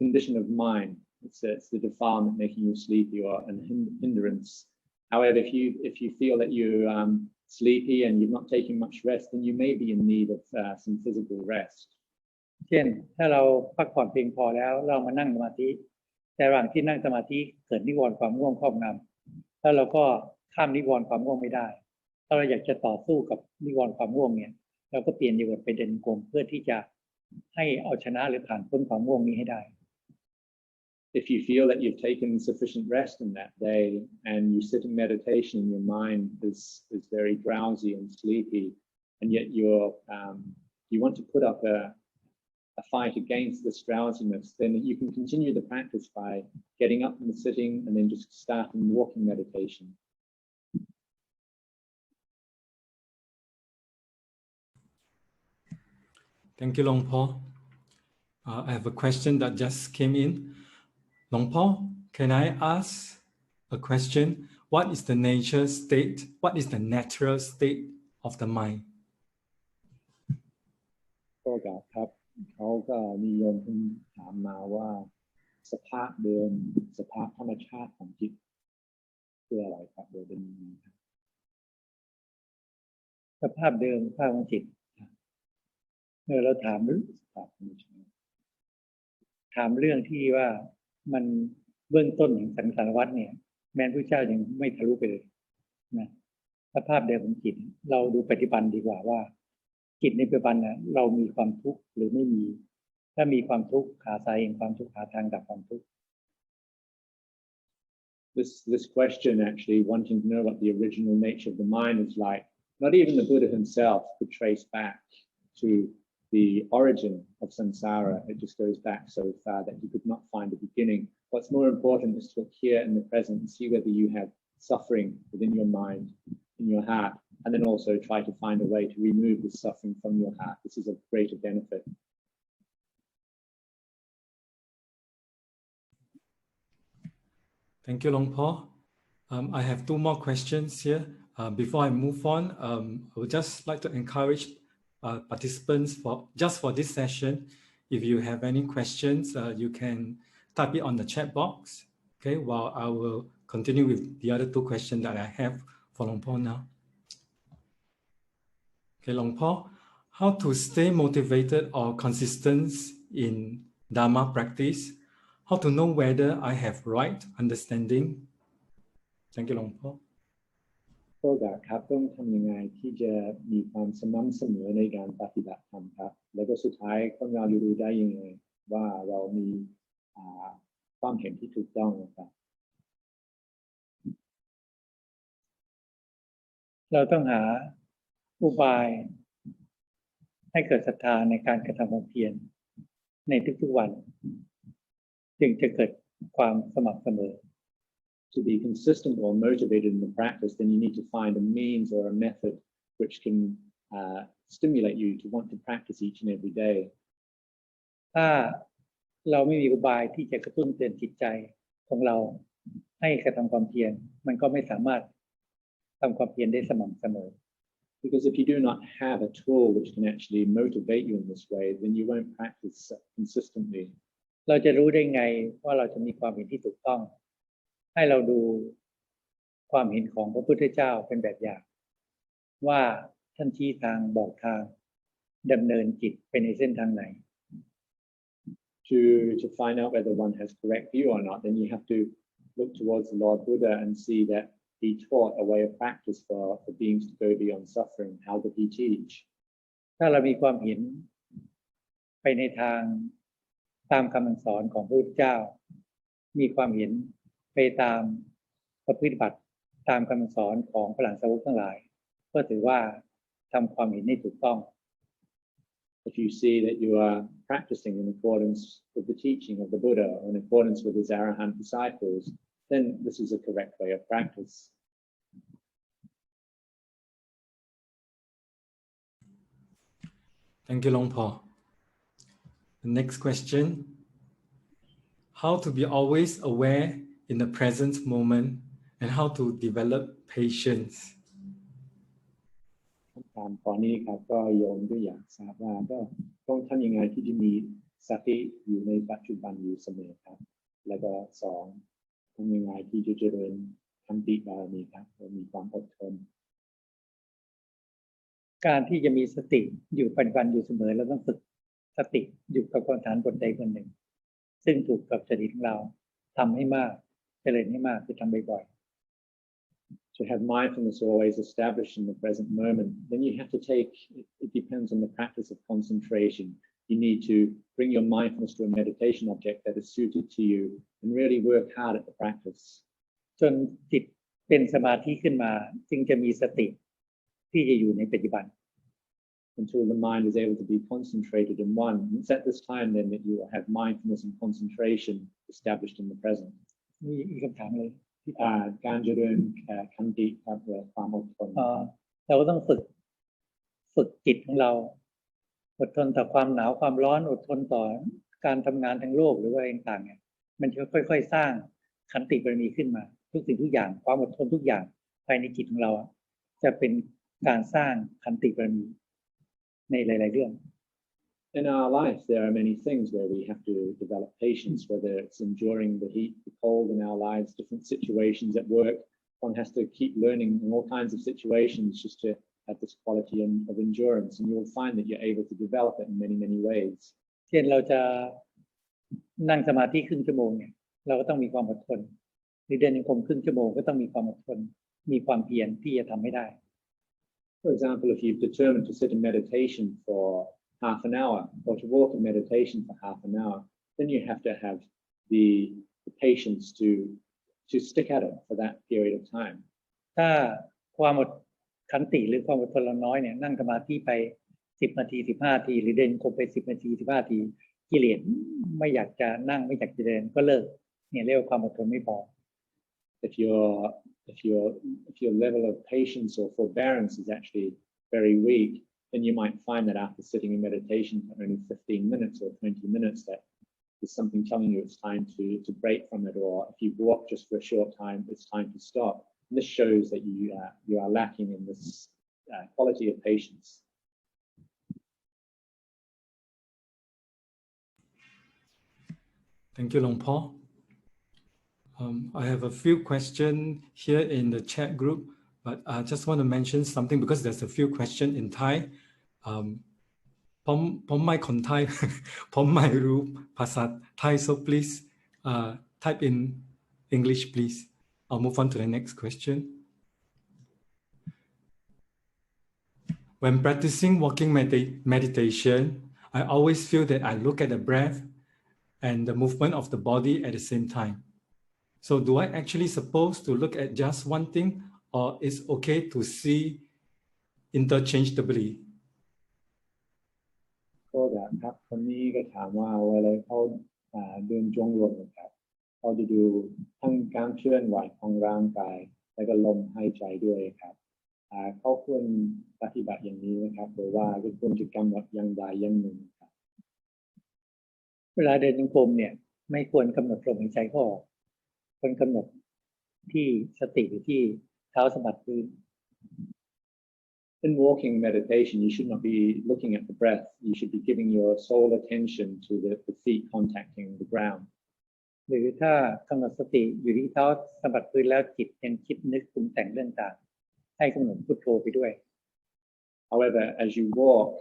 condition of mind. It's the defilement making you sleepy or an hindrance. However, if you feel that you're sleepy and you've not taken much rest, then you may be in need of some physical rest. เช่นถ้าเราพักผ่อนเพียงพอแล้วเรามานั่งสมาธิแต่ระหว่างที่นั่งสมาธิเกิดนิวรณ์ความง่วงครอบงำแล้วเราก็ข้ามนิวรณ์ความง่วงไม่ได้ถ้าเราอยากจะต่อสู้กับนิวรณ์ความง่วงเนี่ยเราก็เปลี่ยนนิวรณ์เป็นเดินกลมเพื่อที่จะให้เอาชนะหรือผ่านพ้นความง่วงนี้ให้ได้ If you feel that you've taken sufficient rest in that day and you sit in meditation and your mind is very drowsy and sleepy, and yet you want to put up a fight against this drowsiness, then you can continue the practice by getting up and sitting and then just starting walking meditation. Thank you, Luang Por. I have a question that just came in. Luang Por, can I ask a question? What is the nature state? What is the natural state of the mind? ก็ครับเขาก็มีโยมถามมาว่าสภาพเดิมสภาพธรรมชาติของจิตคืออะไรครับโดยเป็นสภาพเดิมสภาพของจิตเราถามเรื่องที่ว่ามันเบื้องต้นของสังสารวัฏเนี่ยแม้พระเจ้ายังไม่ทะลุไปเลยนะสภาพเดิมของจิตเราดูปัจจุบันดีกว่าว่าจิตในปัจจุบันนะเรามีความทุกข์หรือไม่มีถ้ามีความทุกข์หาสาเหตุความทุกข์หาทางดับความทุกข์ This question actually wanting to know what the original nature of the mind is like, not even the Buddha himself could trace back to the origin of samsara. It just goes back so far that he could not find a beginning. What's more important is to look here in the present and see whether you have suffering within your mind, in your heart, and then also try to find a way to remove the suffering from your heart. This is of greater benefit. Thank you, Luang Por. I have two more questions here. Before I move on, I would just like to encourage participants for this session. If you have any questions, you can type it on the chat box. Okay, while I will continue with the other two questions that I have for Luang Por now. Okay, Luang Por, how to stay motivated or consistent in Dhamma practice? How to know whether I have right understanding? Thank you, Luang Por. ก็ครับต้องทำยังไงที่จะมีความสม่ำเสมอในการปฏิบัติธรรมครับแล้วก็สุดท้ายก็เรารู้ได้ยังไงว่าเรามีความเห็นที่ถูกต้องนะครับเราต้องหาอุบายให้เกิดศรัทธาในการกระทำความเพียรในทุกๆวันจึงจะเกิดความสม่ำเสมอ To be consistent or motivated in the practice, then you need to find a means or a method which can stimulate you to want to practice each and every day. ถ้าเราไม่มีอุบายที่จะกระตุ้นเตือนจิตใจของเราให้กระทำความเพียรมันก็ไม่สามารถทำความเพียรได้สม่ำเสมอ Because if you do not have a tool which can actually motivate you in this way, then you won't practice consistently. เราจะรู้ได้ไงว่าเราจะมีความเห็นที่ถูกต้องให้เราดูความเห็นของพระพุทธเจ้าเป็นแบบอย่างว่าท่านชี้ทางบอกทางดำเนินจิตไปในเส้นทางไหน To find out whether one has correct view or not, then you have to look towards the Lord Buddha and see that he taught a way of practice for beings to go beyond suffering. How did he teach? ถ้าเรามีความเห็นไปในทางตามคำสอนของพระพุทธเจ้ามีความเห็นไปตามประพฤติบัติตามคำสอนของพระหลานสาวกทั้งหลายก็ถือว่าทำความเห็นให้ถูกต้อง If you see that you are practicing in accordance with the teaching of the Buddha or in accordance with his arahant disciples, then this is a correct way of practice. Thank you, Luang Por. The next question. How to be always aware in the present moment and how to develop patience. คำถามข้อนี้ครับก็โยมก็อยากทราบว่าก็ต้องทำยังไงที่จะมีสติอยู่ในปัจจุบันอยู่เสมอครับแล้วก็สองทำยังไงที่จะเจริญขันติบารมีครับมีความอดทน การที่จะมีสติอยู่ปัจจุบันอยู่เสมอเราต้องฝึกสติอยู่กับกรรมฐานบทใดบทหนึ่งซึ่งถูกกับจริตของเราทำให้มากเจริญให้มากคือทำบ่อย To have mindfulness always established in the present moment, then you have to take, it depends on the practice of concentration. You need to bring your mindfulness to a meditation object that is suited to you and really work hard at the practice. จนจิตเป็นสมาธิขึ้นมาจึงจะมีสติที่จะอยู่ในปัจจุบัน Until the mind is able to be concentrated in one. It's at this time then that you will have mindfulness and concentration established in the present. มีอีกคำถามเลย การเจริญขันติครับความอดทน เราก็ต้องฝึกจิตของเราอดทนต่อความหนาวความร้อนอดทนต่อการทำงานทางโลกหรือว่าอะไรต่างๆเนี่ยมันจะค่อยๆสร้างขันติบารมีขึ้นมาทุกสิ่งทุกอย่างความอดทนทุกอย่างภายในจิตของเราจะเป็นการสร้างขันติบารมีในหลายๆเรื่อง In our life, there are many things where we have to develop patience, whether it's enduring the heat, the cold in our lives, different situations at work. One has to keep learning in all kinds of situations just to have this quality of endurance, and you'll find that you're able to develop it in many, many ways. เช่นเราจะนั่งสมาธิครึ่งชั่วโมงเนี่ยเราก็ต้องมีความอดทนหรือเดินจงกรมครึ่งชั่วโมงก็ต้องมีความอดทนมีความเพียรที่จะทำให้ได้ For example, if you've determined to sit in meditation for half an hour or to walk in meditation for half an hour, then you have to have the patience to stick at it for that period of time. ถ้าความอดขันติหรือความอดทนเราน้อยเนี่ยนั่งสมาธิไป10 นาที15 นาทีหรือเดินกรมไป10 นาที15 นาทีกิเลสไม่อยากจะนั่งไม่อยากจะเดินก็เลิกเนี่ยเรียกว่าความอดทนไม่พอ If your level of patience or forbearance is actually very weak, then you might find that after sitting in meditation for only 15 minutes or 20 minutes, that there's something telling you it's time to break from it, or if you walk just for a short time, it's time to stop. And this shows that you are lacking in this quality of patience. Thank you, Luang Por. I have a few questions here in the chat group, but I just want to mention something because there's a few questions in Thai. ผมไม่คนไทย ผมไม่รู้ภาษาไทย so please type in English please. I'll move on to the next question. When practicing walking meditation, I always feel that I look at the breath and the movement of the body at the same time. So do I actually supposed to look at just one thing, or is okay to see interchangeably? ก็ครับคนนี้ก็ถามว่าเวลาเขาเดินจงกรมนะครับเขาจะดูทั้งการเคลื่อนไหวของร่างกายและก็ลมหายใจด้วยครับเขาควรปฏิบัติอย่างนี้นะครับหรือว่าก็ควรจะกำหนดอย่างใดอย่างหนึ่งครับ เวลาเดินจงกรมเนี่ยไม่ควรกำหนดลมหายใจเข้าออกควรกำหนดที่สติหรือที่เท้าสัมผัสพื้น In walking meditation, you should not be looking at the breath. You should be giving your sole attention to the feet contacting the ground. หรือถ้ากำหนดสติอยู่ที่เท้าสัมผัสพื้นแล้วจิตยังคิดนึกปรุงแต่งเรื่องต่างให้กำหนดพุทโธไปด้วย However, as you walk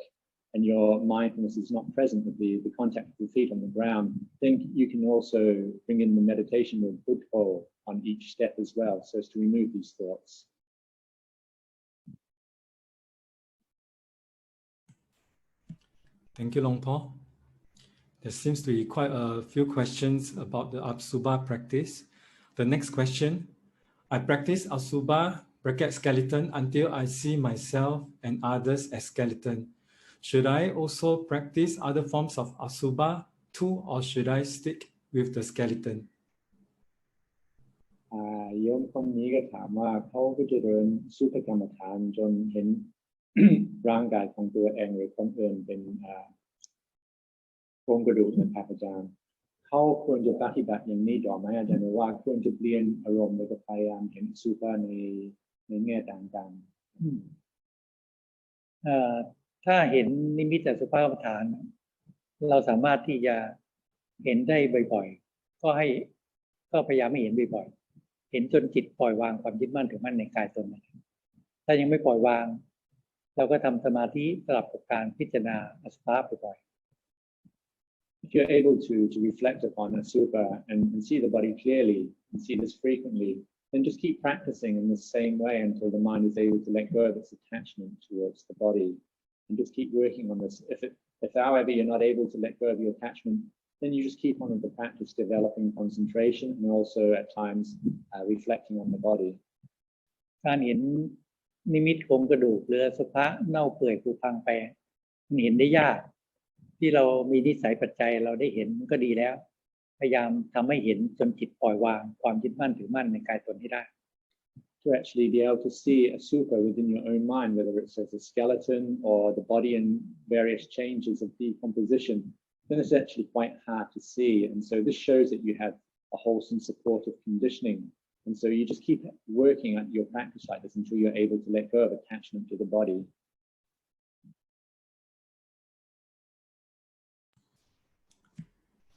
and your mindfulness is not present with the contact of the feet on the ground, then you can also bring in the meditation with Buddha on each step as well, so as to remove these thoughts. Thank you, Luang Por. There seems to be quite a few questions about the Asubha practice. The next question, I practice Asubha (skeleton) until I see myself and others as skeleton. Should I also practice other forms of Asubha too, or should I stick with the skeleton? โยมคนนี้ก็ถามว่าเขาก็จะเดินสุภกรรมฐานจนเห็น ร่างกายของตัวเองหรือคนอื่นเป็นโครงกระดูกนะครับอาจารย์เขาควรจะปฏิบัติอย่างนี้ต่อไหมอาจารย์ว่าควรจะเปลี่ยนอารมณ์แล้วก็พยายามเห็นสุภาในแง่ต่างๆถ้าเห็นนิมิตจากสุภาพกรรมฐานเราสามารถที่จะเห็นได้บ่อยๆก็พยายามไม่เห็นบ่อยๆเห็นจนจิตปล่อยวางความยึดมั่นถือมั่นในกายตนถ้ายังไม่ปล่อยวางเราก็ทำสมาธิสลับกับการพิจารณาอสุภะบ่อยๆ If you're able to reflect upon a supa and see the body clearly and see this frequently, then just keep practicing in the same way until the mind is able to let go of its attachment towards the body, and just keep working on this. If however you're not able to let go of your attachment, then you just keep on with the practice, developing concentration and also at times reflecting on the body. การเห็นนิมิตโครงกระดูกหรืออสุภะเน่าเปื่อยผุพังไปมันเห็นได้ยากที่เรามีนิสัยปัจจัยเราได้เห็นก็ดีแล้วพยายามทำให้เห็นจนจิตปล่อยวางความยึดมั่นถือมั่นในกายตนให้ได้ To actually be able to see a supa within your own mind, whether it's as a skeleton or the body in various changes of decomposition, then it's actually quite hard to see. And so this shows that you have a wholesome supportive conditioning. And so you just keep working at your practice like this until you're able to let go of attachment to the body.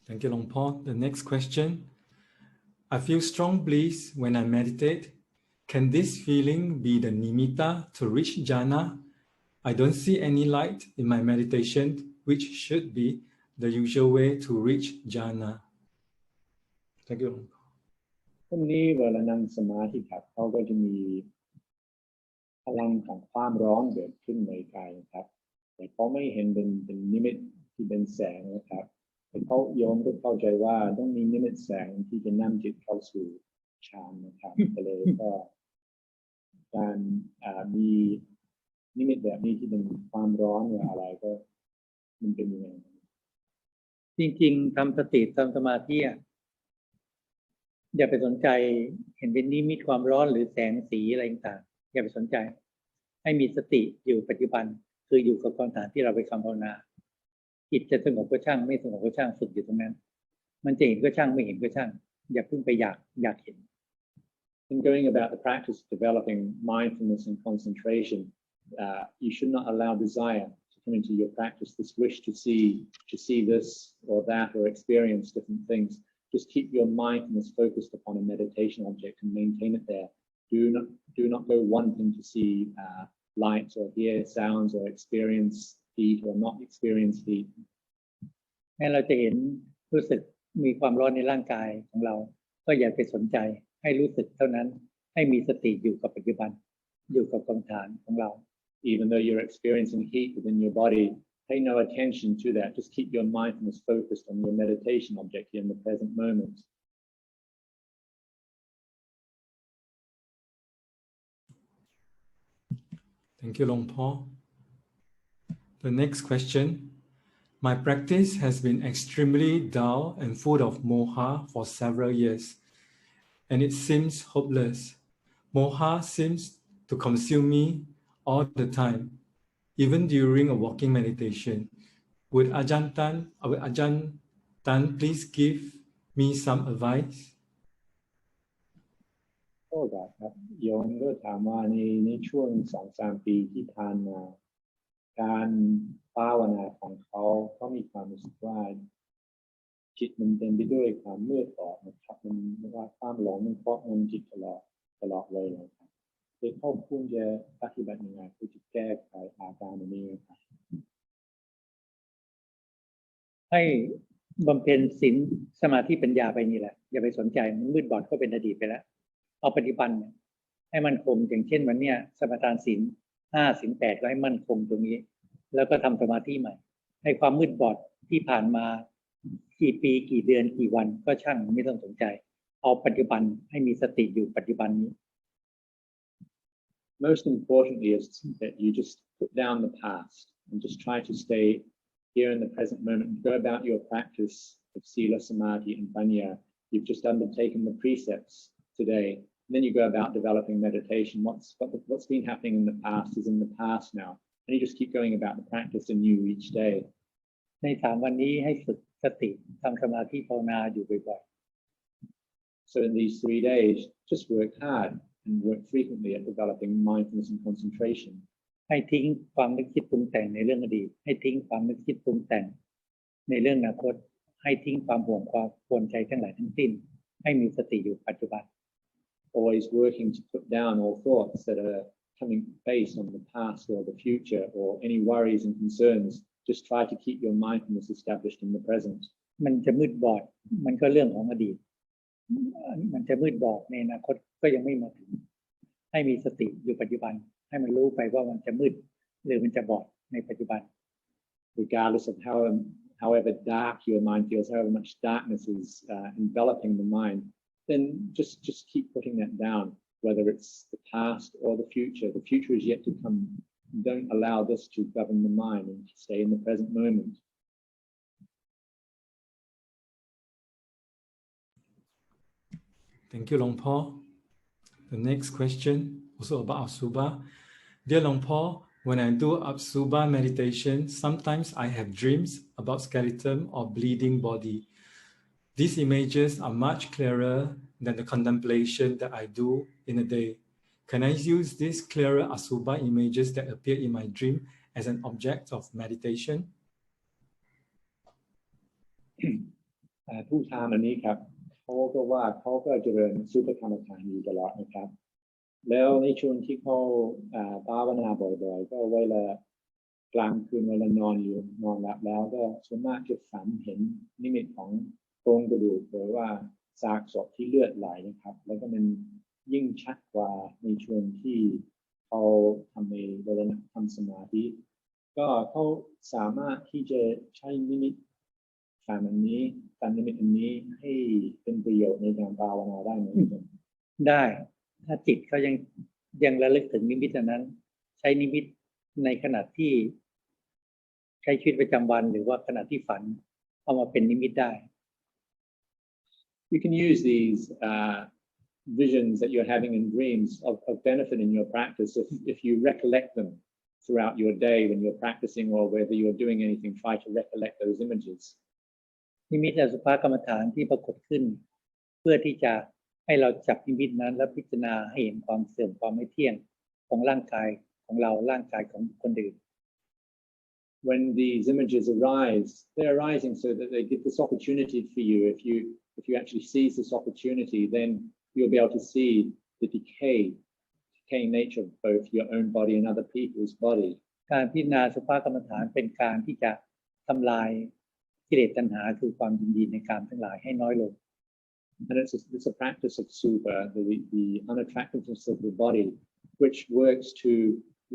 Thank you, Luang Por. The next question. I feel strong bliss when I meditate. Can this feeling be the nimitta to reach jhana? I don't see any light in my meditation, which should be the usual way to reach jhana. Thank you, Luang Por. พวกนี้เวลานั่งสมาธิครับเขาก็จะมีพลังของความร้อนเกิดขึ้นในกายนะครับแต่เขาไม่เห็นเป็นนิมิตที่เป็นแสงนะครับแต่เขาโยมก็เข้าใจว่าต้องมีนิมิตแสงที่จะนำจิตเข้าสู่ฌานนะครับก็เลยก็การมีนิมิตแบบนี้ที่เป็นความร้อนหรืออะไรก็มันเป็นยังไงจริงๆทำสติทำสมาธิอย่าไปสนใจเห็นเป็นนิมิตความร้อนหรือแสงสีอะไรต่างๆอย่าไปสนใจให้มีสติอยู่ปัจจุบันคืออยู่กับความฐานที่เราไปคำภาวนาจิตจะสงบก็ช่างไม่สงบก็ช่างฝึกอยู่ตรงนั้นมันจะเห็นก็ช่างไม่เห็นก็ช่างอย่าเพิ่งไปอยากเห็น In going about the practice of developing mindfulness and concentration, you should not allow desire to come into your practice, this wish to see this or that or experience different things. Just keep your mindfulness focused upon a meditation object and maintain it there. Do not go wanting to see light or hear sounds or experience heat or not experience heat. ให้เราจะเห็นรู้สึกมีความร้อนในร่างกายของเราก็อย่าไปสนใจให้รู้สึกเท่านั้นให้มีสติอยู่กับปัจจุบันอยู่กับกรรมฐานของเรา Even though you're experiencing heat within your body, pay no attention to that. Just keep your mindfulness focused on your meditation object here in the present moment. Thank you, Luang Por. The next question. My practice has been extremely dull and full of moha for several years, and it seems hopeless. Moha seems to consume me all the time, even during a walking meditation. Would Ajahn Tan please give me some advice? ก็ครับโยมก็ถามว่าในช่วง 2-3 ปีที่ผ่านมาการภาวนาของเขามีความรู้สึกว่าจิตมันเต็มไปด้วยความมืดบอดนะครับมันว่าความหลงมันครอบงำจิตตลอดเลยนะครับเขาควรจะปฏิบัติยังไงเพื่อจะแก้ไขอาการนี้ครับให้บำเพ็ญศีลสมาธิปัญญาไปนี่แหละอย่าไปสนใจมันมืดบอดก็เป็นอดีตไปแล้วเอาปฏิบัติให้มันคงอย่างเช่นวันเนี้ยสมาทานศีล 5 ศีล 8ก็ให้มั่นคงตรงนี้แล้วก็ทำสมาธิใหม่ให้ความมืดบอดที่ผ่านมากี่ปีกี่เดือนกี่วันก็ช่างไม่ต้องสนใจเอาปัจจุบันให้มีสติอยู่ปัจจุบันนี้ Most importantly is that you just put down the past and just try to stay here in the present moment and go about your practice of sila, samadhi and panya. You've just undertaken the precepts today. And then you go about developing meditation. What's been happening in the past is in the past now. And you just keep going about the practice anew each day. ใน3 วันนี้ให้ฝึกสติทำสมาธิภาวนาอยู่บ่อย So in these 3 days, just work hard and work frequently at developing mindfulness and concentration. ๆให้ทิ้งความนึกคิดปรุงแต่งในเรื่องอดีตให้ทิ้งความนึกคิดปรุงแต่งในเรื่องอนาคตให้ทิ้งความห่วงความกังวลใจทั้งหลายทั้งสิ้นให้มีสติอยู่ปัจจุบัน Always working to put down all thoughts that are coming based on the past or the future or any worries and concerns. Just try to keep your mindfulness established in the present. มันจะมืดบอดมันก็เรื่องของอดีตมันจะมืดบอดในอนาคตก็ยังไม่มาถึงให้มีสติอยู่ปัจจุบันให้มันรู้ไปว่ามันจะมืดหรือมันจะบอดในปัจจุบัน Regardless of however dark your mind feels, however much darkness is enveloping the mind, then just keep putting that down, whether it's the past or the future. The future is yet to come. Don't allow this to govern the mind and stay in the present moment. Thank you, Luang Por. The next question, also about Absubha. Dear Luang Por, when I do Absubha meditation, sometimes I have dreams about skeleton or bleeding body. These images are much clearer than the contemplation that I do in a day. Can I use these clearer Asubha images that appear in my dream as an object of meditation? ผู้ถามอันนี้ครับเขาก็ว่าเขาก็เจริญสุภกรรมฐานอยู่ตลอดนะครับแล้วในช่วงที่เขาภาวนาบ่อยๆก็เวลากลางคืนเวลานอนอยู่นอนหลับแล้วก็ส่วนมากจะฝันเห็นนิมิตของโครงกระดูกหรือว่าซากศพที่เลือดไหลนะครับแล้วก็มันยิ่งชัดกว่าในช่วงที่เขาทำในเวลาทำสมาธิก็เขาสามารถที่จะใช้นิมิตฝันอันนี้ฝันนิมิตอันนี้ให้เป็นประโยชน์ในการภาวนาได้ไหมได้ถ้าจิตเขายังระลึกถึงนิมิตนั้นใช้นิมิตในขณะที่ใช้ชีวิตประจำวันหรือว่าขณะที่ฝันเอามาเป็นนิมิตได้ You can use these visions that you're having in dreams of benefit in your practice if you recollect them throughout your day when you're practicing or whether you're doing anything, try to recollect those images. นิมิตอสุภกรรมฐานที่ปรากฏขึ้นเพื่อที่จะให้เราจับนิมิตนั้นและพิจารณาให้เห็นความเสื่อมความไม่เที่ยงของร่างกายของเราร่างกายของคนอื่น When these images arise, they're arising so that they give this opportunity for you. If you actually seize this opportunity, then you'll be able to see the decaying nature of both your own body and other people's body. การพิจารณาสุภกรรมฐานเป็นการที่จะทำลายกิเลสตัณหาคือความยินดีในกามทั้งหลายให้น้อยลง And it's a practice of subha, the unattractiveness of the body, which works to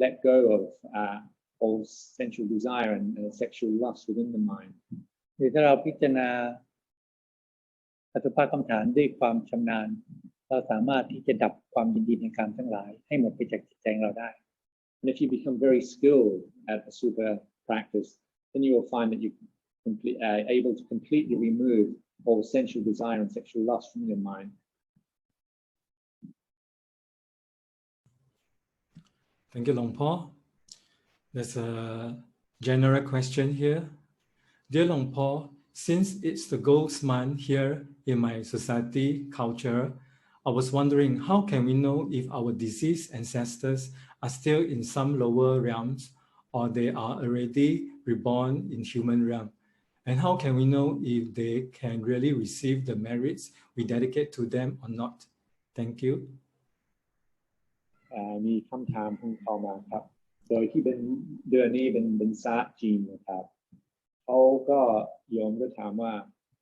let go of all sensual desire and sexual lust within the mind. หรือถ้าเราพิจารณาอสุภกรรมฐานด้วยความชำนาญเราสามารถที่จะดับความยินดีในกามทั้งหลายให้หมดไปจากจิตใจของเราได้ And if you become very skilled at a subha practice, then you will find that you're able to completely remove all sensual desire and sexual lust from your mind. Thank you, Luang Por. There's a general question here. Dear Luang Por, since it's the ghost month here in my society culture, I was wondering how can we know if our deceased ancestors are still in some lower realms or they are already reborn in human realm? And how can we know if they can really receive the merits we dedicate to them or not? Thank you. มีคำถามเพิ่งเข้ามาครับโดยที่เป็นเดือนนี้เป็นศาสตร์จีนนะครับเขาก็โยมก็ถามว่า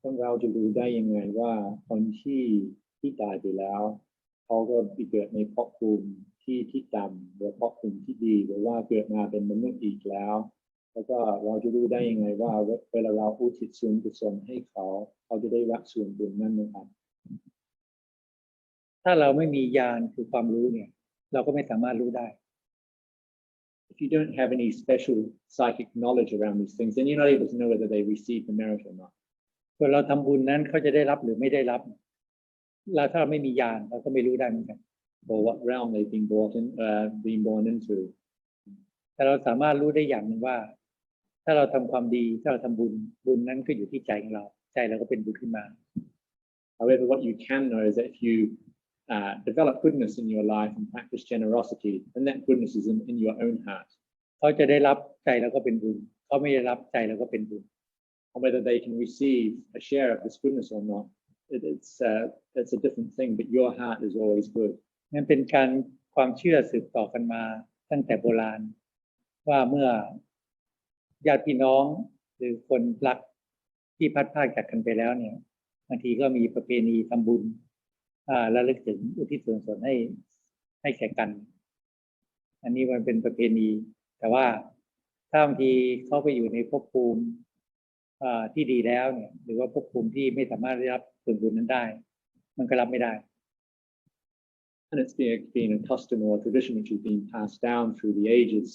พวกเราจะรู้ได้ยังไงว่าคนที่ตายไปแล้วเขาก็ไปเกิดในภพภูมิที่ต่ำหรือภพภูมิที่ดีหรือว่าเกิดมาเป็นมนุษย์อีกแล้วแล้วก็เราจะรู้ได้ยังไงว่าเวลาเราอุทิศส่วนกุศลให้เขาจะได้รับส่วนบุญนั้นนะครับถ้าเราไม่มีญาณคือความรู้เนี่ยเราก็ไม่สามารถรู้ได้ If you don't have any special psychic knowledge around these things, then you're not able to know whether they receive the merit or not. ส่วนเราทำบุญนั้นเขาจะได้รับหรือไม่ได้รับเราถ้าเราไม่มีญาณเราก็ไม่รู้ได้เหมือนกัน Or what realm they've been born into. แต่เราสามารถรู้ได้อย่างหนึ่งว่าถ้าเราทำความดีถ้าเราทำบุญบุญนั้นก็อยู่ที่ใจของเราใจเราก็เป็นบุญขึ้นมา However, what you can know is that if you develop goodness in your life and practice generosity, then that goodness is in your own heart. เขาจะได้รับใจเราก็เป็นบุญเขาไม่ได้รับใจเราก็เป็นบุญ And whether they can receive a share of this goodness or not, it's a different thing, but your heart is always good. นั่นเป็นการความเชื่อสืบต่อกันมาตั้งแต่โบราณว่าเมื่อญาติพี่น้องหรือคนรักที่พัดพรากจากกันไปแล้วเนี่ยบางทีก็มีประเพณีทำบุญระลึกถึงอุทิศส่วนส่วนให้แก่กันอันนี้มันเป็นประเพณีแต่ว่าถ้าบางทีเขาไปอยู่ในภพภูมิที่ดีแล้วเนี่ยหรือว่าภพภูมิที่ไม่สามารถได้รับส่วนบุญนั้นได้มันก็รับไม่ได้ And it's been a custom or a tradition which has been passed down through the ages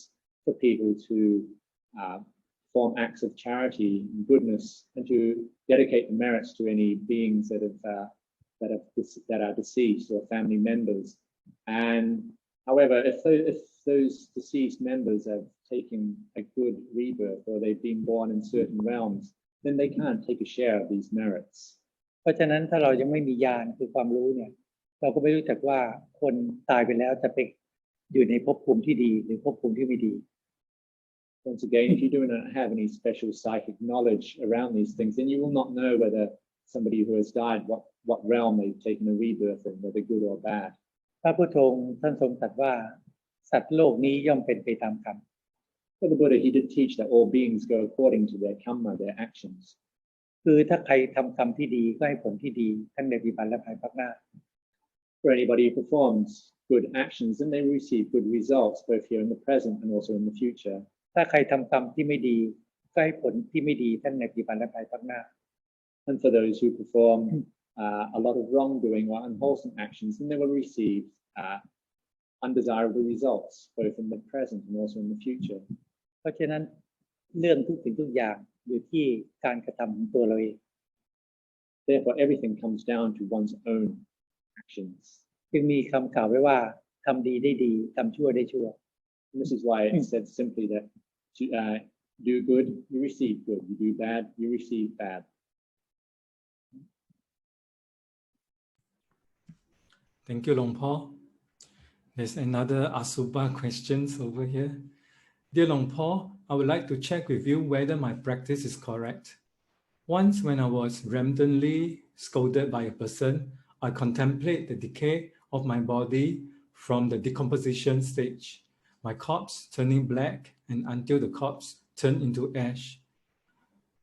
for people to perform acts of charity and goodness and to dedicate the merits to any beings that are deceased or family members. And however, if those deceased members have taken a good rebirth or they've been born in certain realms, then they can't take a share of these merits. เพราะฉะนั้นถ้าเรายังไม่มีญาณคือความรู้เนี่ยเราก็ไม่รู้จักว่าคนตายไปแล้วจะไปอยู่ในภพภูมิที่ดีหรือภพภูมิที่ไม่ดี Once again, if you do not have any special psychic knowledge around these things, then you will not know whether somebody who has died, what realm they've taken a rebirth in, whether good or bad. พระพุทธองค์ท่านทรงตรัสว่าสัตว์โลกนี้ย่อมเป็นไปตามกรรม For the Buddha, he did teach that all beings go according to their karma, their actions. คือถ้าใครทำกรรมที่ดีก็ให้ผลที่ดีทั้งในปัจจุบันและภายภาคหน้า For anybody who performs good actions, then they receive good results both here in the present and also in the future. ถ้าใครทำกรรมที่ไม่ดีก็ให้ผลที่ไม่ดีทั้งในปัจจุบันและภายภาคหน้า And for those who perform a lot of wrongdoing or unwholesome actions, then they will receive undesirable results both in the present and also in the future. เพราะฉะนั้นเรื่องทุกสิ่งทุกอย่างอยู่ที่การกระทำของตัวเราเอง Therefore, everything comes down to one's own actions. จึงมีคำกล่าวไว้ว่าทำดีได้ดีทำชั่วได้ชั่ว And this is why it said simply that to do good, you receive good. You do bad, you receive bad. Thank you, Luang Por. There's another Asubha questions over here. Dear Luang Por, I would like to check with you whether my practice is correct. Once when I was randomly scolded by a person, I contemplate the decay of my body from the decomposition stage, my corpse turning black and until the corpse turned into ash.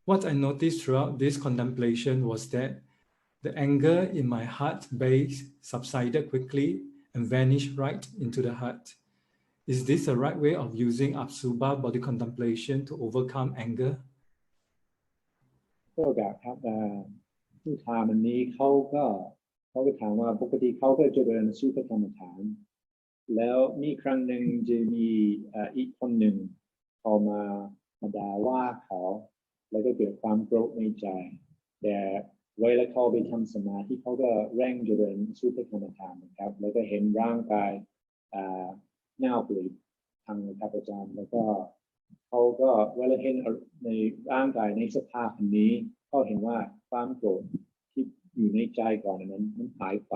What I noticed throughout this contemplation was that the anger in my heart base subsided quickly and vanished right into the heart. Is this the right way of using Apsubha body contemplation to overcome anger? ก็ครับผู้ถามอันนี้เขาก็ถามว่าปกติเขาก็เจริญสุภกรรมฐานแล้วมีครั้งหนึ่งจะมีอีกคนหนึ่งเขามาด่าว่าเขาแล้วก็เกิดความโกรธในใจแต่เวลาเขาไปทำสมาธิเขาก็เร่งเจริญสุภกรรมฐานนะครับแล้วก็เห็นร่างกายเน่าเปื่อยพังนะครับอาจารย์แล้วก็เขาก็เวลาเห็นในร่างกายในสภาพนี้เขาเห็นว่าความโกรธที่อยู่ในใจก่อนนั้นมันหายไป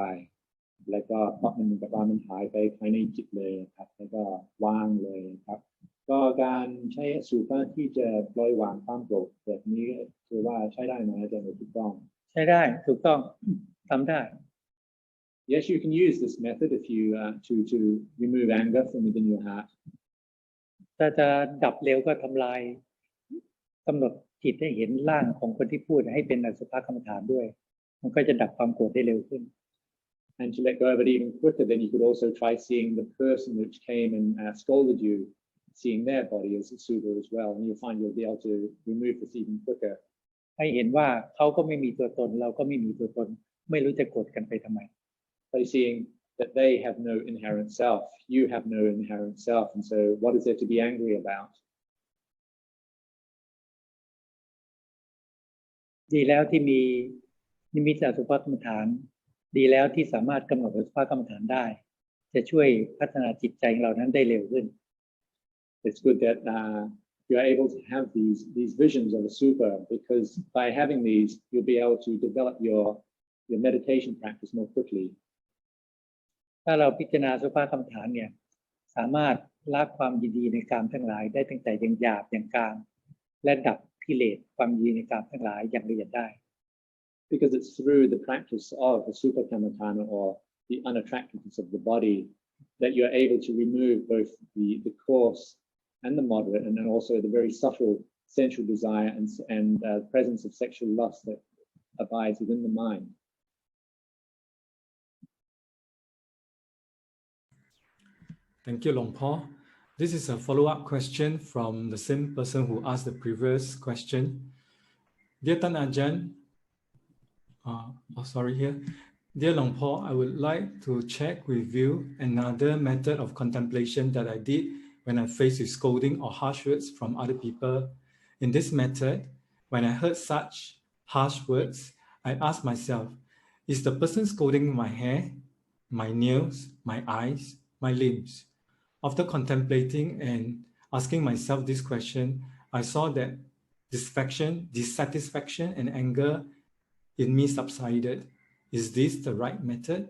แล้วก็เพราะมันกับว่ามันหายไปภายในจิตเลยครับแล้วก็ว่างเลยครับก็การใช้สุภาที่จะปล่อยวางความโกรธแบบนี้ถือว่าใช้ได้ไหมอาจารย์ถูกต้องใช้ได้ถูกต้องทำได้ Yes, you can use this method if you to remove anger from within your heart. ถ้าจะดับเร็วก็ทำลายกำหนดจิตให้เห็นร่างของคนที่พูดให้เป็นอสุภกรรมฐานด้วยมันก็จะดับความโกรธได้เร็วขึ้น And to let go of it even quicker, then you could also try seeing the person which came and scolded you, seeing their body as a Subha as well, and you'll find you'll be able to remove this even quicker. ให้เห็นว่าเขาก็ไม่มีตัวตนเราก็ไม่มีตัวตนไม่รู้จะโกรธกันไปทำไม By seeing that they have no inherent self, you have no inherent self, and so what is there to be angry about? ดีแล้วที่มีนิมิตอสุภกรรมฐานดีแล้วที่สามารถกำหนดอสุภกรรมฐานได้จะช่วยพัฒนาจิตใจของเรานั้นได้เร็วขึ้น it's good that you're able to have these visions of a super, because by having these, you'll be able to develop your meditation practice more quickly. ถ้าเราพิจารณาสุภาพกรรมฐานเนี่ยสามารถละความยินดีในกามทั้งหลายได้ตั้งแต่อย่างหยาบอย่างกลางและดับกิเลสความยินดีในกามทั้งหลายอย่างละเอียดได้ Because it's through the practice of the supakamatthana or the unattractiveness of the body that you're able to remove both the coarse and the moderate, and then also the very subtle sensual desire and presence of sexual lust that abides within the mind. Thank you, Luang Por. This is a follow-up question from the same person who asked the previous question. Dear Tan Ajahn, Dear Luang Por, I would like to check with you another method of contemplation that I did when I faced with scolding or harsh words from other people. In this method, when I heard such harsh words, I asked myself, is the person scolding my hair, my nails, my eyes, my limbs? After contemplating and asking myself this question, I saw that dissatisfaction and anger in me subsided. Is this the right method?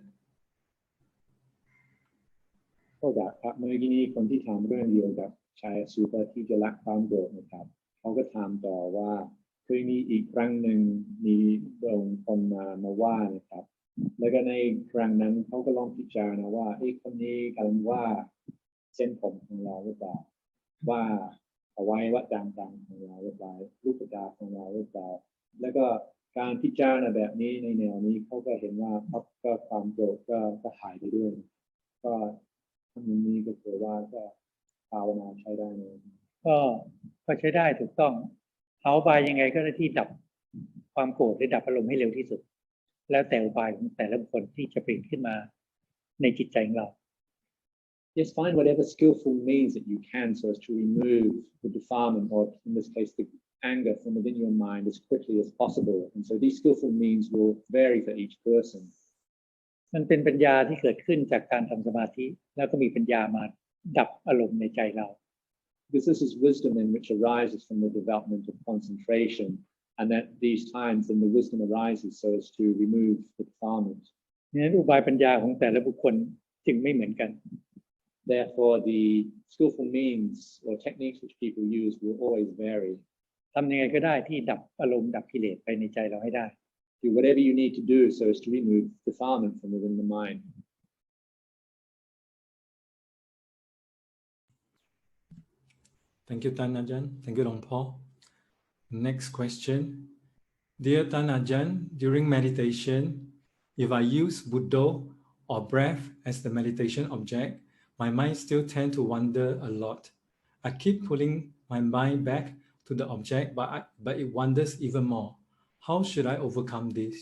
ก็ครับเมื่อกี้นี้คนที่ถามเรื่องเดียวกับชายซูเปอร์ที่จะละความโกรธนะครับเขาก็ถามต่อว่าเคยมีอีกครั้งหนึ่งมีคนมาว่านะครับแล้วก็ในครั้งนั้นเขาก็ลองพิจารณาว่าคนนี้กำลังว่าเส้นผมของเราหรือเปล่าว่าอวัยวะต่างๆของเราหรือเปล่ารูปตาของเราหรือเปล่าแล้วก็การพิจารณาแบบนี้ในแนวนี้เขาก็เห็นว่าก็ความโกรธก็หายไปด้วยก็ทั้งนี้ก็คือว่าก็ภาวนาใช้ได้เลยก็ใช้ได้ถูกต้องเอาอุบายยังไงก็ได้ที่ดับความโกรธหรือดับอารมณ์ให้เร็วที่สุดแล้วแต่อุบายของแต่ละบุคคลที่จะเปลี่ยนขึ้นมาในจิตใจของเรา Just find whatever skillful means that you can so as to remove the defilement, or in this case, the anger from within your mind as quickly as possible. And so these skillful means will vary for each person. มันเป็นปัญญาที่เกิดขึ้นจากการทำสมาธิแล้วก็มีปัญญามาดับอารมณ์ในใจเรา Because this is wisdom in which arises from the development of concentration, and at these times then the wisdom arises so as to remove the defilement. นั้นอุบายปัญญาของแต่ละบุคคลจึงไม่เหมือนกันTherefore, the skillful means or techniques which people use will always vary. ทำยังไงก็ได้ที่ดับอารมณ์ดับกิเลสไปในใจเราให้ได้ Do whatever you need to do so as to remove defilement from within the mind. Thank you, Tan Ajahn. Thank you, Luang Por. Next question. Dear Tan Ajahn, during meditation, if I use Buddha or breath as the meditation object, my mind still tends to wander a lot. I keep pulling my mind back to the object, but it wanders even more. How should I overcome this?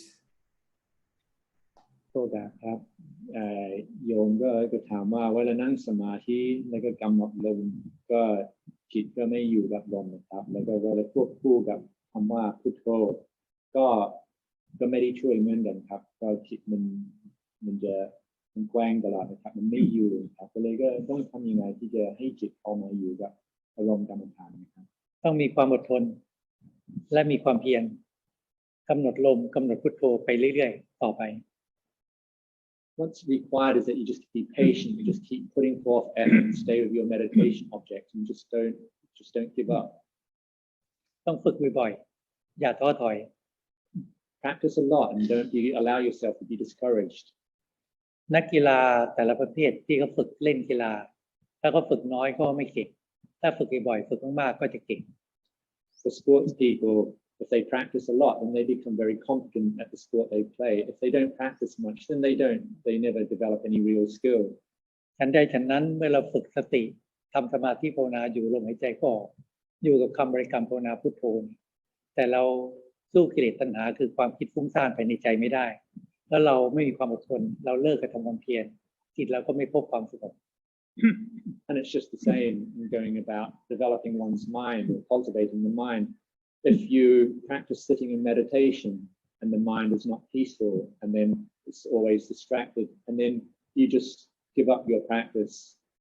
โทษนะครับโยมก็ถามว่าเวลานั่งสมาธิแล้วก็กำหนดลมก็จิตก็ไม่อยู่กับลมนะครับแล้วก็เวลาควบคู่กับคำว่าพุทโธก็ไม่ได้ช่วยเหมือนกันครับก็จิตมันจะแกว่งตลอดนะครับมันไม่อยู่ครับก็เลยก็ต้องทำยังไงที่จะให้จิตเข้ามาอยู่กับอารมณ์กรรมฐานนะครับต้องมีความอดทนและมีความเพียรกำหนดลมกำหนดพุทโธไปเรื่อยๆต่อไป What's required is that you just be patient, you just keep putting forth effort, stay with your meditation object, and just don't give up. ต้องฝึกบ่อยๆอย่าท้อถอย Practice a lot and don't allow yourself to be discouraged. นักกีฬาแต่ละประเภทที่เขาฝึกเล่นกีฬาถ้าเขาฝึกน้อยก็ไม่เก่งถ้าฝึกบ่อยๆฝึกมากๆก็จะเก่ง For sports people, if they practice a lot, then they become very competent at the sport they play. If they don't practice much, then they never develop any real skill. ฉันใดฉันนั้นเมื่อเราฝึกสติทำสมาธิภาวนาอยู่ลมหายใจก็อยู่กับคำบริกรรมภาวนาพุทโธแต่เราสู้กิเลสตัณหาคือความคิดฟุ้งซ่านภายในใจไม่ได้แล้วเราไม่มีความอดทนเราเลิกกระทำความเพียรจิตเราก็ไม่พบความสงบ And it's just the same in going about developing one's mind or cultivating the mind. If you practice sitting in meditation and the mind is not peaceful and then it's always distracted and then you just give up your practice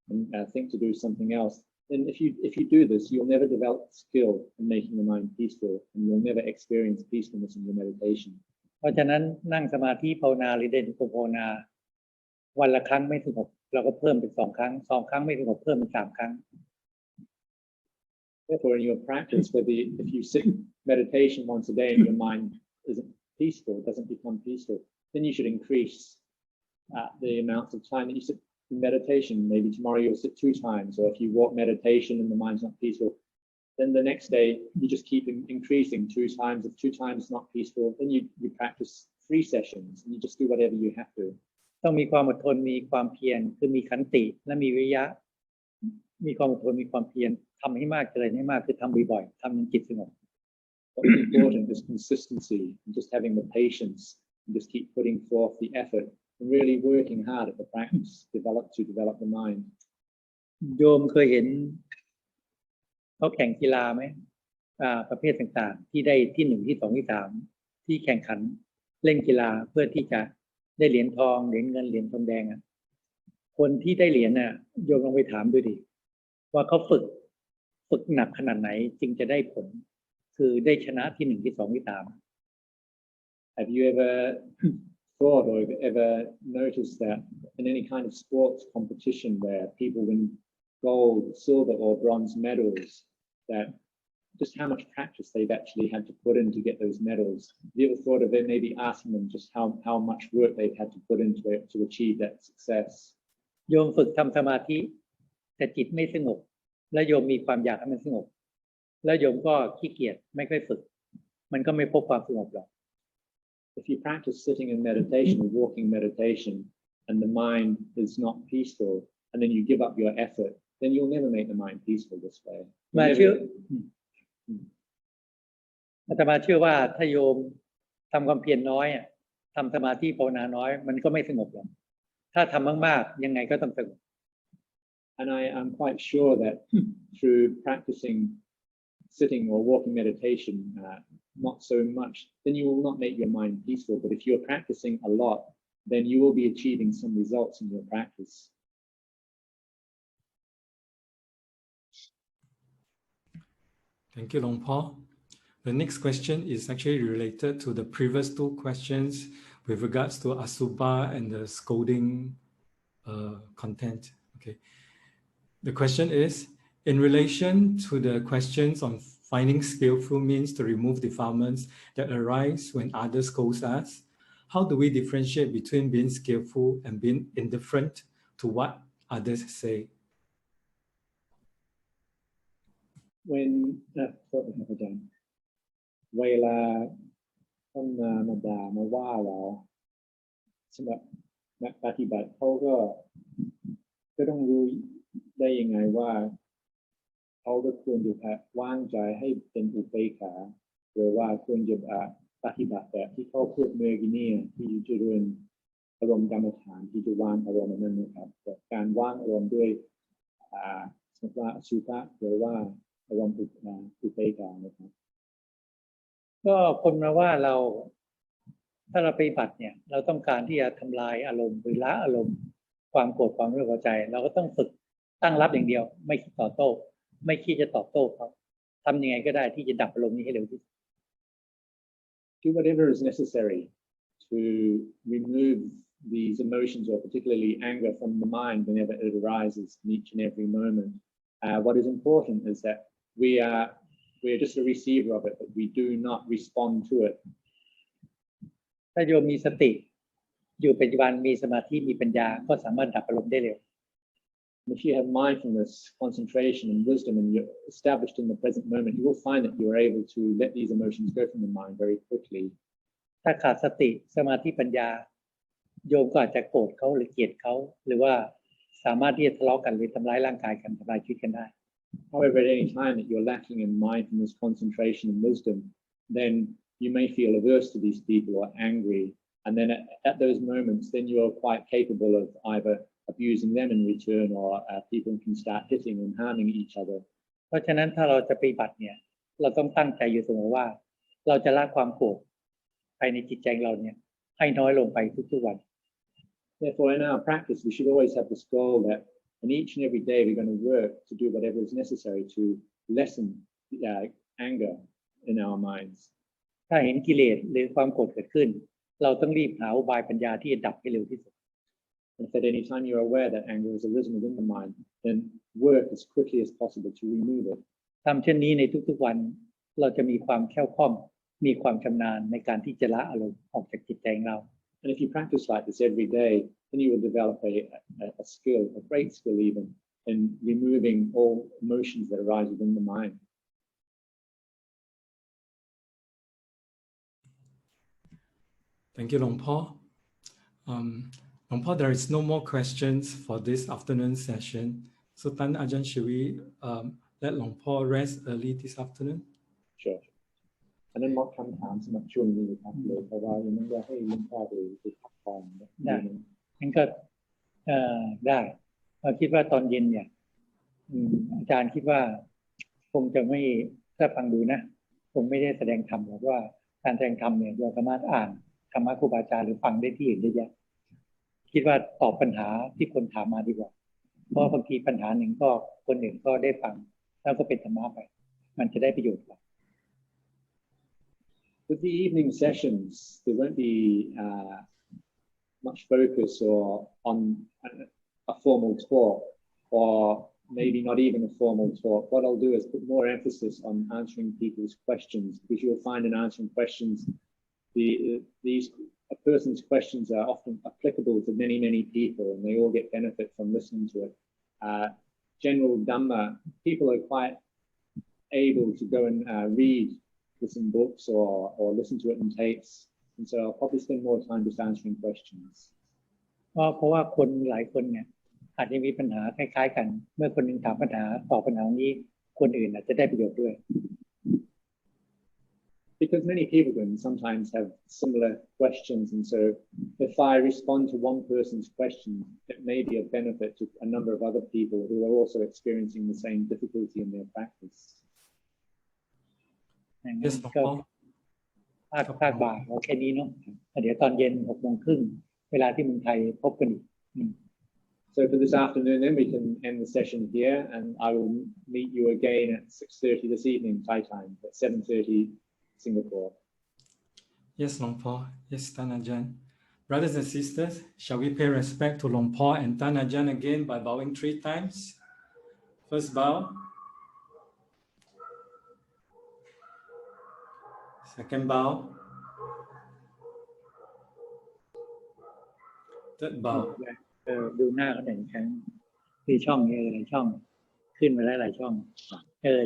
and think to do something else, then if you do this, you'll never develop skill in making the mind peaceful, and you'll never experience peacefulness in your meditation. เพราะฉะนั้นนั่งสมาธิภาวนาหรือเดินจงกรมภาวนาวันละครั้งไม่สงบเราก็เพิ่มเป็น2 ครั้ง2 ครั้งไม่สงบเพิ่มเป็น3 ครั้ง Therefore, in your practice, if you sit meditation once a day and your mind isn't peaceful, doesn't become peaceful, then you should increase the amount of time that you sit in meditation. Maybe tomorrow you'll sit 2 times, or if you walk meditation and the mind's not peaceful, then the next day you just keep increasing 2 times. If 2 times not peaceful, then you practice 3 sessions, and you just do whatever you have to. ต้องมีความอดทนมีความเพียรคือมีขันติและมีวิริยะมีความอดทนมีความเพียรทำให้มากเจริญให้มากคือทำบ่อยๆทำจนจิตสงบ What's important is consistency and just having the patience and just keep putting forth the effort and really working hard at the practice to develop the mind. โยมเคยเห็นเขาแข่งกีฬาไหมประเภทต่างๆที่ได้ที่1ที่2ที่3ที่แข่งขันเล่นกีฬาเพื่อที่จะได้เหรียญทองเหรียญเงินเหรียญทองแดงอ่ะคนที่ได้เหรียญน่ะโยมลองไปถามดูดิว่าเขาฝึกหนักขนาดไหนจึงจะได้ผลคือได้ชนะที่1ที่2ที่3 Have you ever thought or ever noticed that in any kind of sports competition where people win gold, silver, or bronze medals, that just how much practice they've actually had to put in to get those medals? Have you ever thought of it, maybe asking them just how much work they've had to put into it to achieve that success? โยมฝึกทำสมาธิแต่จิตไม่สงบแล้วโยมมีความอยากให้มันสงบแล้วโยมก็ขี้เกียจไม่ค่อยฝึกมันก็ไม่พบความสงบหรอก If you practice sitting in meditation or walking meditation and the mind is not peaceful and then you give up your effort, then you'll never make the mind peaceful this way. อาตมาเชื่อว่าถ้าโยมทำความเพียรน้อยทำสมาธิภาวนาน้อยมันก็ไม่สงบหรอกถ้าทำมากๆยังไงก็ต้องสงบ And I am quite sure that through practicing sitting or walking meditation not so much, then you will not make your mind peaceful. But if you're practicing a lot, then you will be achieving some results in your practice. Thank you, Luang Por. The next question is actually related to the previous 2 questions with regards to Asubha and the scolding content. Okay. The question is, in relation to the questions on finding skillful means to remove defilements that arise when others scold us, how do we differentiate between being skillful and being indifferent to what others say? When เวลาคนมาด่ามาว่าเราสำหรับนักปฏิบัติเขาก็ต้องรู้ได้ยังไงว่าเขาก็ควรจะวางใจให้เป็นอุเบกขาหรือว่าควรจะปฏิบัติแบบที่เขาพูดเมื่อกี้นี้ที่จะเรียนอารมณ์กรรมฐานที่จะวางอารมณ์นั้นนะครับการวางอารมณ์ด้วยสมมติว่าสุภาพหรือว่าอารมณ์อุเบกขานะครับก็คนมาว่าเราถ้าเราปฏิบัติเนี่ยเราต้องการที่จะทำลายอารมณ์หรือละอารมณ์ความโกรธความไม่พอใจเราก็ต้องฝึกตั้งรับอย่างเดียวไม่คิดต่อโต้ไม่คิดจะตอบโต้เขาทำยังไงก็ได้ที่จะดับอารมณ์นี้ให้เร็วที่สุด Do whatever is necessary to remove these emotions, or particularly anger, from the mind whenever it arises in each and every moment. What is important is that we are just a receiver of it, but we do not respond to it. ถ้าโยมมีสติอยู่ปัจจุบันมีสมาธิมีปัญญาก็สามารถดับอารมณ์ได้เร็ว If you have mindfulness, concentration, and wisdom, and you're established in the present moment, you will find that you are able to let these emotions go from the mind very quickly. ถ้าขาดสติสมาธิปัญญาโยมก็อาจจะโกรธเขาหรือเกลียดเขาหรือว่าสามารถที่จะทะเลาะกันหรือทำร้ายร่างกายกันทำลายชีวิตกันได้ However, at any time that you're lacking in mindfulness, concentration, and wisdom, then you may feel averse to these people or angry. And then at those moments, then you are quite capable of either abusing them in return, or people can start hitting and harming each other. เพราะฉะนั้นถ้าเราจะปฏิบัติเนี่ยเราต้องตั้งใจอยู่เสมอว่าเราจะละความโกรธภายในจิตใจเราเนี่ยให้น้อยลงไปทุกๆวัน Therefore, in our practice, we should always have this goal that And each and every day we're going to work to do whatever is necessary to lessen anger in our minds. ถ้าเห็นกิเลสหรือความโกรธเกิดขึ้นเราต้องรีบหาอุบายปัญญาที่จะดับให้เร็วที่สุด And if at any time you're aware that anger has arisen within the mind, then work as quickly as possible to remove it. ทำเช่นนี้ในทุกๆวันเราจะมีความแคล่วคล่องมีความชำนาญในการที่จะละอารมณ์ออกจากจิตใจของเรา And if you practice like this every day, then you will develop a skill, a great skill even, in removing all emotions that arise within the mind. Thank you, Luang Por. Luang Por, there is no more questions for this afternoon session. So, Tan Ajahn, should we let Luang Por rest early this afternoon? Sure. อันนั้นมอบคำถามสำหรับช่วงนี้ครับเลยเพราะว่ายังไม่ได้ให้หลวงพ่อไปพักผ่อนได้งั้นก็ได้เราคิดว่าตอนเย็นเนี่ยอาจารย์คิดว่าคงจะไม่ถ้าฟังดูนะคงไม่ได้แสดงธรรมหรอกว่าการแสดงธรรมเนี่ยเราสามารถอ่านธรรมะครูบาอาจารย์หรือฟังได้ที่อื่นได้เยอะคิดว่าตอบปัญหาที่คนถามมาดีกว่าเพราะบางทีปัญหาหนึ่งก็คนอื่นก็ได้ฟังแล้วก็เป็นธรรมะไปมันจะได้ประโยชน์กว่า With the evening sessions, there won't be much focus or on a formal talk, or maybe not even a formal talk. What I'll do is put more emphasis on answering people's questions, because you'll find in answering questions, a person's questions are often applicable to many, many people, and they all get benefit from listening to it. General Dhamma, people are quite able to go and read some books or listen to it in tapes, and so I'll probably spend more time just answering questions. เพราะว่าคนหลายคนเนี่ยอาจจะมีปัญหาคล้ายๆกันเมื่อคนหนึ่งถามปัญหาตอบปัญหานี้คนอื่นอาจจะได้ประโยชน์ด้วย Because many people can sometimes have similar questions, and so if I respond to one person's question, it may be of benefit to a number of other people who are also experiencing the same difficulty in their practice. Yes, ภาคบ่ายเอาแค่นี้เนาะเดี๋ยวตอนเย็น 18:30 น.เวลาที่เมืองไทยพบกันอีก So for this afternoon, then we can end the session here, and I will meet you again at 6:30 this evening Thai time, at 7:30 Singapore. Yes, Luang Por. Yes, Tan Ajahn. Brothers and sisters, shall we pay respect to Luang Por and Tan Ajahn again by bowing 3 times? First bow. Second bow. Third bow. ดูหน้าเขาหนึ่งครั้งคือช่องนี้หลายช่องขึ้นมาหลายช่อง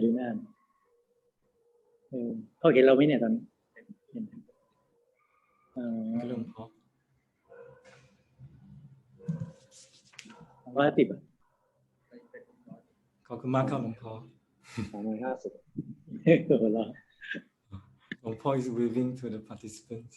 ดูหน้าเขาเห็นเราไหมเนี่ยตอนนี้Luang Por. 110 อ่ะ ขอบคุณมากครับ Luang Por. 250. Luang Luang Por is waving to the participants.